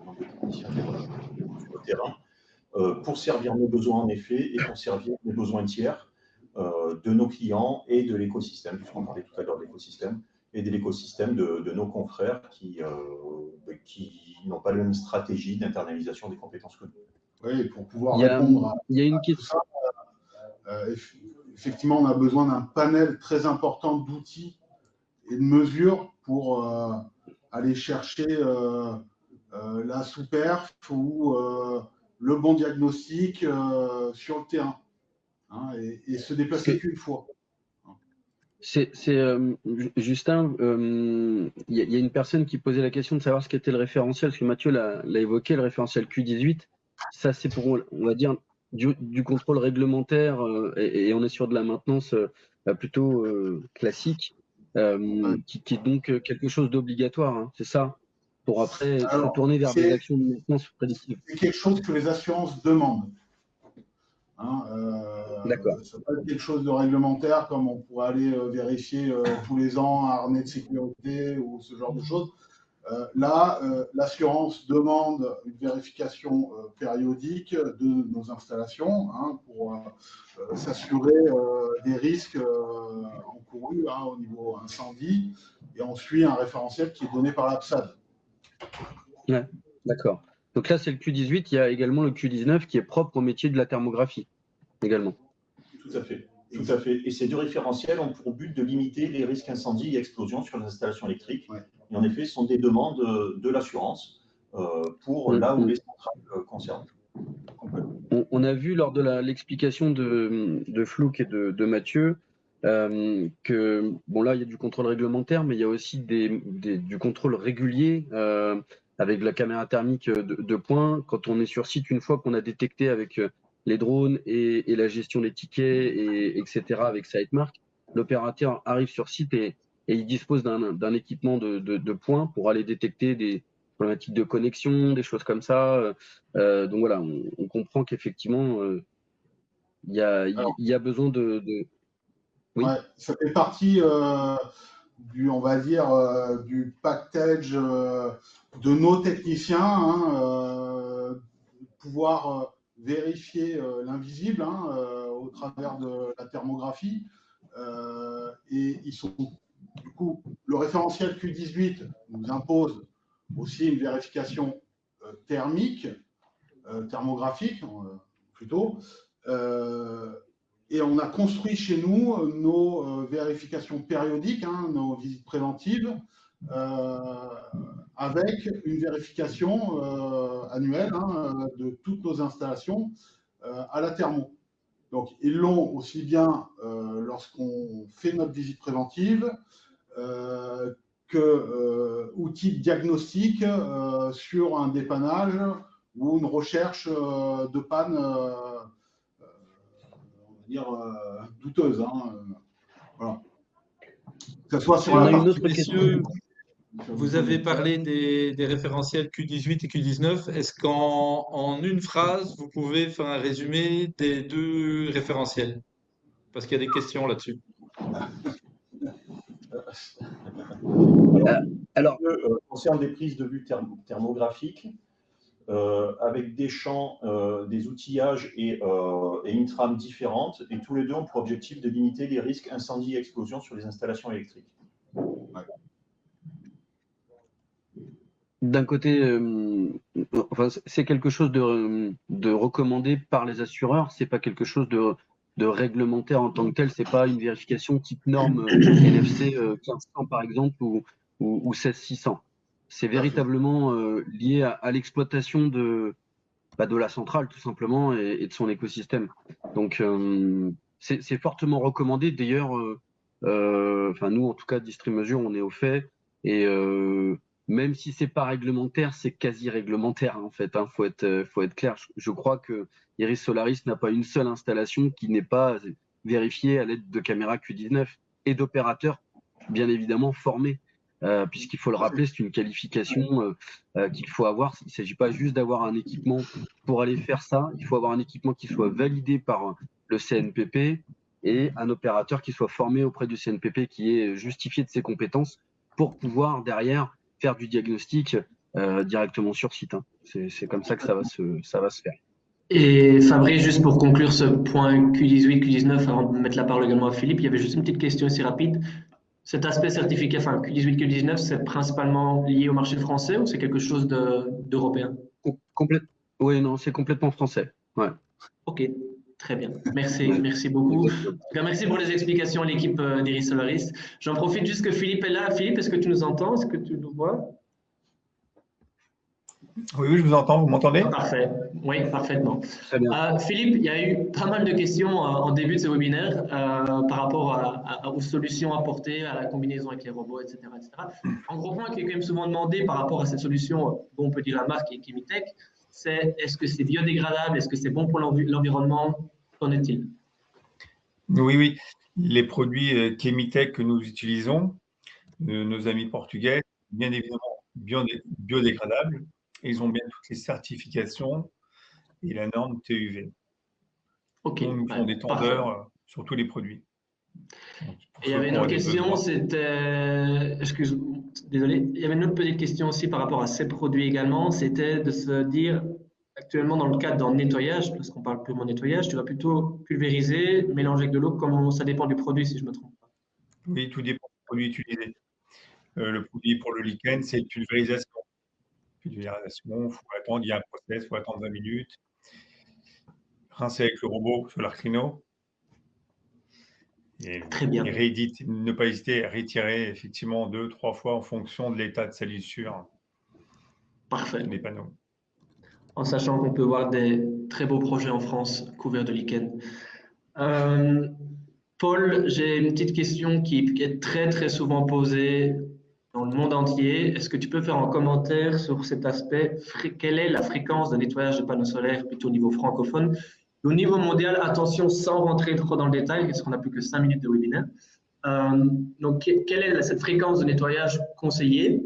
nombre de techniciens sur le terrain pour servir nos besoins en effet et pour servir les besoins tiers de nos clients et de l'écosystème, puisqu'on parlait tout à l'heure de l'écosystème, et de l'écosystème de nos confrères qui n'ont pas la même stratégie d'internalisation des compétences que nous. Oui, pour pouvoir répondre à tout ça, effectivement, on a besoin d'un panel très important d'outils et de mesures pour aller chercher la sous-perf ou le bon diagnostic sur le terrain, et se déplacer qu'une fois. Justin, il y a une personne qui posait la question de savoir ce qu'était le référentiel, parce que Mathieu l'a évoqué, le référentiel Q18. Ça, c'est pour, on va dire, du contrôle réglementaire et on est sur de la maintenance plutôt classique, qui est donc quelque chose d'obligatoire, c'est ça? pour après se Alors, tourner vers des actions de maintenance prédictives? c'est quelque chose que les assurances demandent. Hein, D'accord. ça peut être quelque chose de réglementaire, comme on pourrait aller vérifier tous les ans un harnais de sécurité ou ce genre de choses. Là, l'assurance demande une vérification périodique de nos installations, hein, pour s'assurer des risques encourus, hein, au niveau incendie, et on suit un référentiel qui est donné par l'APSAD. Ouais, d'accord. Donc là, c'est le Q18. Il y a également le Q19 qui est propre au métier de la thermographie également. Tout à fait. Tout à fait. Et ces deux référentiels ont pour but de limiter les risques incendie et explosion sur les installations électriques. Ouais. Et en effet, ce sont des demandes de l'assurance pour là où les centrales concernent. On a vu lors de l'explication de Flouk et de Mathieu que, bon là, il y a du contrôle réglementaire, mais il y a aussi du contrôle régulier avec la caméra thermique de pointe. Quand on est sur site, une fois qu'on a détecté avec les drones et la gestion des tickets, etc., avec SiteMark, l'opérateur arrive sur site et il dispose d'un équipement de pointe pour aller détecter des problématiques de connexion, des choses comme ça. Donc voilà, on comprend qu'effectivement, il y a besoin de... Oui. Ouais, ça fait partie on va dire, du package de nos techniciens, hein, pouvoir vérifier l'invisible, hein, au travers de la thermographie. Et ils sont, du coup, le référentiel Q18 nous impose aussi une vérification thermique, thermographique plutôt. Et on a construit chez nous nos vérifications périodiques, hein, nos visites préventives, avec une vérification annuelle, hein, de toutes nos installations à la thermo. Donc, ils l'ont aussi bien lorsqu'on fait notre visite préventive que outil de diagnostic sur un dépannage ou une recherche de panne douteuse. Hein, voilà. Que ce soit sur la partie messieurs, vous avez parlé des référentiels Q18 et Q19. Est-ce qu'en une phrase, vous pouvez faire un résumé des deux référentiels? Parce qu'il y a des questions là-dessus. Alors, concerne des prises de vue thermographiques, avec des champs, des outillages et une trame différente, et tous les deux ont pour objectif de limiter les risques incendie et explosion sur les installations électriques. Ouais. D'un côté, enfin, c'est quelque chose de recommandé par les assureurs, c'est pas quelque chose de réglementaire en tant que tel, c'est pas une vérification type norme NFC 1500 par exemple ou 16600. C'est véritablement lié à l'exploitation de la centrale tout simplement et de son écosystème. Donc c'est fortement recommandé. D'ailleurs, enfin nous en tout cas Distri-Mesure, on est au fait et même si c'est pas réglementaire, c'est quasi réglementaire en fait. Hein, faut être clair. Je crois que Iris Solaris n'a pas une seule installation qui n'est pas vérifiée à l'aide de caméras Q19 et d'opérateurs bien évidemment formés. Puisqu'il faut le rappeler, c'est une qualification qu'il faut avoir. Il ne s'agit pas juste d'avoir un équipement pour aller faire ça. Il faut avoir un équipement qui soit validé par le CNPP et un opérateur qui soit formé auprès du CNPP, qui est justifié de ses compétences pour pouvoir derrière faire du diagnostic directement sur site. Hein. C'est comme ça que ça va se faire. Et Fabrice, juste pour conclure ce point Q18, Q19, avant de mettre la parole également à Philippe, il y avait juste une petite question assez rapide. Cet aspect certificat, enfin Q18, Q19, c'est principalement lié au marché français ou c'est quelque chose d'européen? Oui, non, c'est complètement français. Ouais. Ok, très bien. Merci beaucoup. Merci pour les explications à l'équipe d'Iris Solaris. J'en profite juste que Philippe est là. Philippe, est-ce que tu nous entends? Est-ce que tu nous vois? Oui, je vous entends. Vous m'entendez? Parfait. Oui, parfaitement. Philippe, il y a eu pas mal de questions en début de ce webinaire par rapport aux solutions apportées, à la combinaison avec les robots, etc. Un gros point qui est quand même souvent demandé par rapport à cette solution, dont on peut dire la marque qui est Chemitech, c'est est-ce que c'est biodégradable? Est-ce que c'est bon pour l'environnement? Qu'en est-il? Oui. Les produits Chemitech que nous utilisons, nos amis portugais, bien évidemment biodégradables. Et ils ont bien toutes les certifications et la norme TUV. Ok. Donc, ils font des tendeurs sur tous les produits. Donc, Et il y avait une autre question, c'était, désolé, il y avait une autre petite question aussi par rapport à ces produits également, c'était de se dire, actuellement dans le cadre d'un nettoyage, parce qu'on parle purement nettoyage, tu vas plutôt pulvériser, mélanger avec de l'eau, comment ça dépend du produit si je me trompe pas. Oui, tout dépend du produit utilisé. Le produit pour le lichen, c'est pulvérisation. Pulvérisation, il faut attendre, il y a un process, il faut attendre 20 minutes. Rincer avec le robot Solar Clino. Et Très bien. Ne pas hésiter à retirer effectivement 2-3 fois en fonction de l'état de salissure. Parfait. Des panneaux. En sachant qu'on peut voir des très beaux projets en France couverts de lichen. Paul, j'ai une petite question qui est très très souvent posée dans le monde entier. Est-ce que tu peux faire un commentaire sur cet aspect? Quelle est la fréquence de nettoyage de panneaux solaires plutôt au niveau francophone? Au niveau mondial, attention, sans rentrer trop dans le détail, parce qu'on n'a plus que 5 minutes de webinaire. Donc, quelle est cette fréquence de nettoyage conseillée?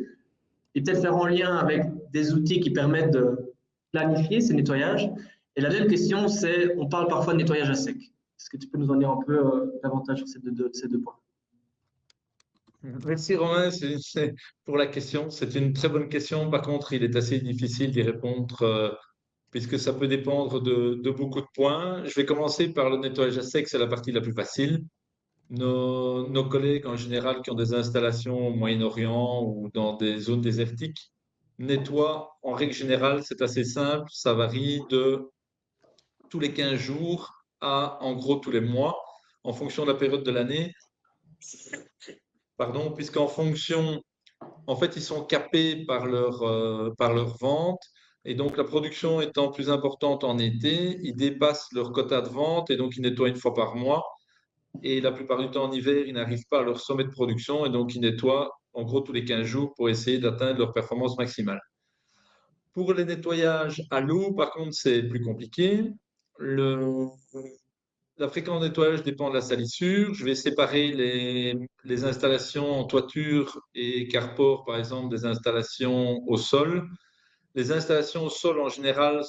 Et peut-être faire en lien avec des outils qui permettent de planifier ces nettoyages. Et la deuxième question, c'est, on parle parfois de nettoyage à sec. Est-ce que tu peux nous en dire un peu davantage sur ces deux points? Merci Romain pour la question. C'est une très bonne question. Par contre, il est assez difficile d'y répondre puisque ça peut dépendre de beaucoup de points. Je vais commencer par le nettoyage à sec, c'est la partie la plus facile. Nos collègues en général qui ont des installations au Moyen-Orient ou dans des zones désertiques nettoient en règle générale, c'est assez simple, ça varie de tous les 15 jours à en gros tous les mois en fonction de la période de l'année. Pardon, puisqu'en fonction, en fait, ils sont capés par leur vente. Et donc, la production étant plus importante en été, ils dépassent leur quota de vente et donc ils nettoient une fois par mois. Et la plupart du temps, en hiver, ils n'arrivent pas à leur sommet de production et donc ils nettoient en gros tous les 15 jours pour essayer d'atteindre leur performance maximale. Pour les nettoyages à l'eau, par contre, c'est plus compliqué. La fréquence de nettoyage dépend de la salissure. Je vais séparer les installations en toiture et carport, par exemple, des installations au sol. Les installations au sol, en général,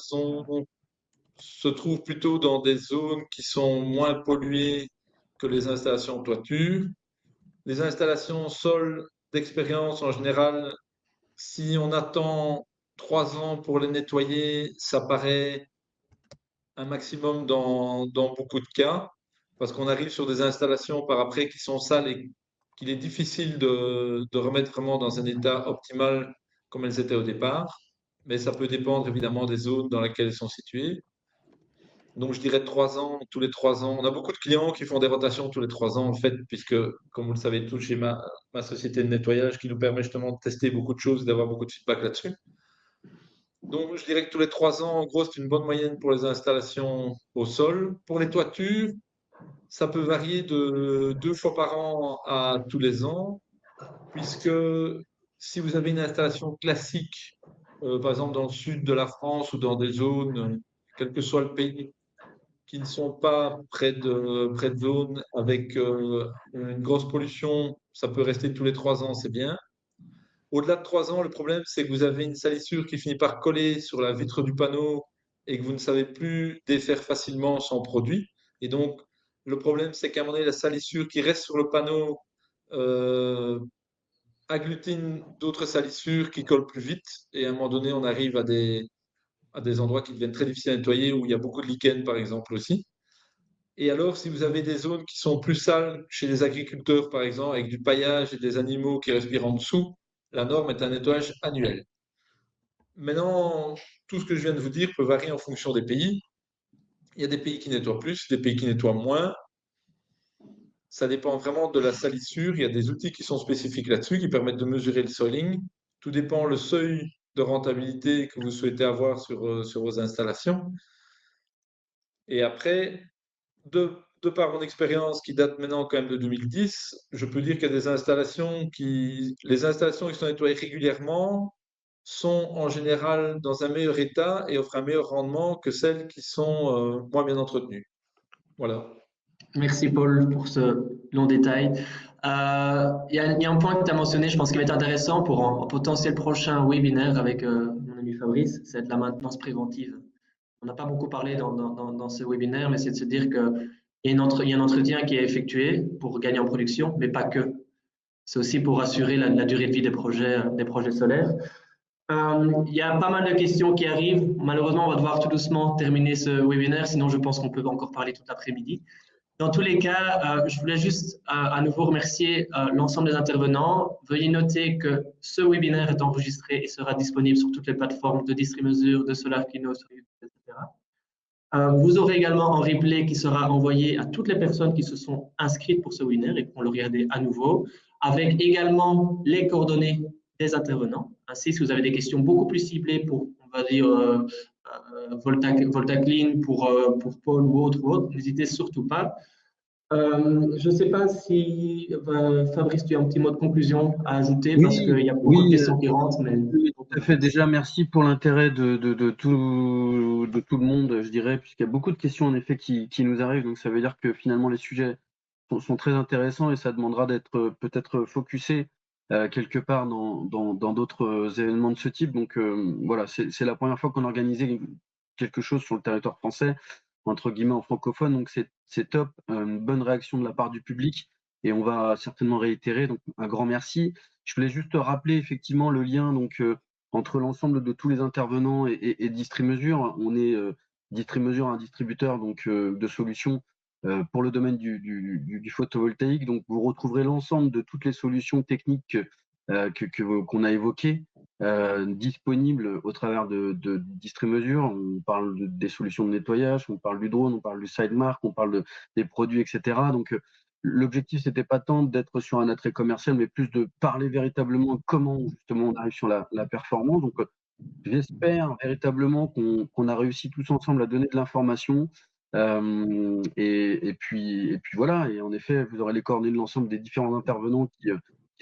se trouvent plutôt dans des zones qui sont moins polluées que les installations en toiture. Les installations au sol d'expérience, en général, si on attend 3 ans pour les nettoyer, ça paraît un maximum dans beaucoup de cas, parce qu'on arrive sur des installations par après qui sont sales et qu'il est difficile de remettre vraiment dans un état optimal comme elles étaient au départ. Mais ça peut dépendre évidemment des zones dans lesquelles elles sont situées. Donc, je dirais 3 ans, tous les 3 ans. On a beaucoup de clients qui font des rotations tous les 3 ans, en fait, puisque, comme vous le savez tous, chez ma société de nettoyage qui nous permet justement de tester beaucoup de choses et d'avoir beaucoup de feedback là-dessus. Donc, je dirais que tous les 3 ans, en gros, c'est une bonne moyenne pour les installations au sol. Pour les toitures, ça peut varier de 2 fois par an à tous les ans, puisque si vous avez une installation classique, par exemple dans le sud de la France ou dans des zones, quel que soit le pays, qui ne sont pas près de zones avec une grosse pollution, ça peut rester tous les 3 ans, c'est bien. Au-delà de 3 ans, le problème, c'est que vous avez une salissure qui finit par coller sur la vitre du panneau et que vous ne savez plus défaire facilement son produit. Et donc, le problème, c'est qu'à un moment donné, la salissure qui reste sur le panneau agglutine d'autres salissures qui collent plus vite. Et à un moment donné, on arrive à des endroits qui deviennent très difficiles à nettoyer, où il y a beaucoup de lichen, par exemple, aussi. Et alors, si vous avez des zones qui sont plus sales chez les agriculteurs, par exemple, avec du paillage et des animaux qui respirent en dessous, la norme est un nettoyage annuel. Maintenant, tout ce que je viens de vous dire peut varier en fonction des pays. Il y a des pays qui nettoient plus, des pays qui nettoient moins. Ça dépend vraiment de la salissure. Il y a des outils qui sont spécifiques là-dessus, qui permettent de mesurer le soiling. Tout dépend le seuil de rentabilité que vous souhaitez avoir sur vos installations. Et après, de par mon expérience qui date maintenant quand même de 2010, je peux dire qu'il y a les installations qui sont nettoyées régulièrement sont en général dans un meilleur état et offrent un meilleur rendement que celles qui sont moins bien entretenues. Voilà. Merci Paul pour ce long détail. Il y a un point que tu as mentionné, je pense qu'il va être intéressant pour un potentiel prochain webinaire avec mon ami Fabrice, c'est de la maintenance préventive. On n'a pas beaucoup parlé dans ce webinaire, mais c'est de se dire qu'il y a un entretien qui est effectué pour gagner en production, mais pas que. C'est aussi pour assurer la durée de vie des projets solaires. Il y a pas mal de questions qui arrivent. Malheureusement, on va devoir tout doucement terminer ce webinaire, sinon je pense qu'on peut encore parler tout l'après-midi. Dans tous les cas, je voulais juste à nouveau remercier l'ensemble des intervenants. Veuillez noter que ce webinaire est enregistré et sera disponible sur toutes les plateformes de DistriMesure, de SolarKino, sur YouTube, etc. Vous aurez également un replay qui sera envoyé à toutes les personnes qui se sont inscrites pour ce webinaire et qui vont le regarder à nouveau, avec également les coordonnées des intervenants. Ainsi, si vous avez des questions beaucoup plus ciblées pour, on va dire, VoltaClean, pour Paul ou autre, n'hésitez surtout pas. Je ne sais pas si, Fabrice, tu as un petit mot de conclusion à ajouter, parce qu'il y a beaucoup de questions qui rentrent. Mais... Oui, tout à fait. Déjà, merci pour l'intérêt de tout le monde, je dirais, puisqu'il y a beaucoup de questions, en effet, qui nous arrivent. Donc, ça veut dire que finalement, les sujets sont très intéressants et ça demandera d'être peut-être focusé quelque part dans d'autres événements de ce type. Donc, voilà, c'est la première fois qu'on organisait quelque chose sur le territoire français, entre guillemets en francophone, donc c'est top, une bonne réaction de la part du public et on va certainement réitérer, donc un grand merci. Je voulais juste rappeler effectivement le lien donc, entre l'ensemble de tous les intervenants et DistriMesure. On est DistriMesure, un distributeur donc, de solutions pour le domaine du photovoltaïque, donc vous retrouverez l'ensemble de toutes les solutions techniques qu'on a évoquées, disponibles au travers de DistriMesure. On parle des solutions de nettoyage, on parle du drone, on parle du SideMark, on parle des produits, etc. Donc, l'objectif, c'était pas tant d'être sur un attrait commercial, mais plus de parler véritablement comment justement on arrive sur la performance. Donc, j'espère véritablement qu'on a réussi tous ensemble à donner de l'information. Et puis voilà. Et en effet, vous aurez les coordonnées de l'ensemble des différents intervenants qui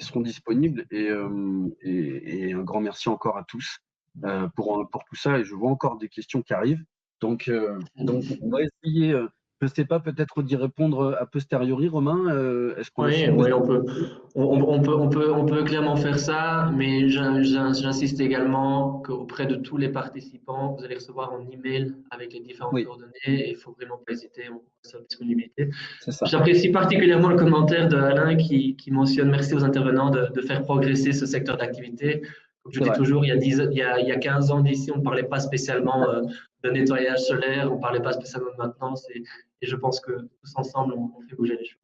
seront disponibles. Et un grand merci encore à tous pour tout ça. Et je vois encore des questions qui arrivent. Donc on va essayer, je ne sais pas, peut-être d'y répondre a posteriori, Romain. Est-ce qu'on Oui, on peut clairement faire ça, mais j'insiste également qu'auprès de tous les participants, vous allez recevoir un email avec les différentes coordonnées et il ne faut vraiment pas hésiter, on reste à disponibilité. J'apprécie particulièrement le commentaire d'Alain qui mentionne merci aux intervenants de faire progresser ce secteur d'activité. Comme je dis toujours, il y a 15 ans d'ici, on ne parlait pas spécialement de nettoyage solaire, on ne parlait pas spécialement de maintenance et je pense que tous ensemble, on fait bouger les choses.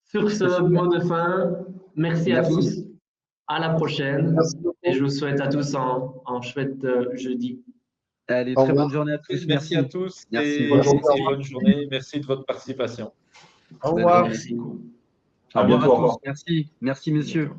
Sur ce mot de fin, merci à tous, à la prochaine et je vous souhaite à tous un chouette jeudi. Allez, très bonne journée à tous. Merci à tous et bonne journée. Merci de votre participation. Au revoir. Merci. Au revoir à tous. Merci, messieurs.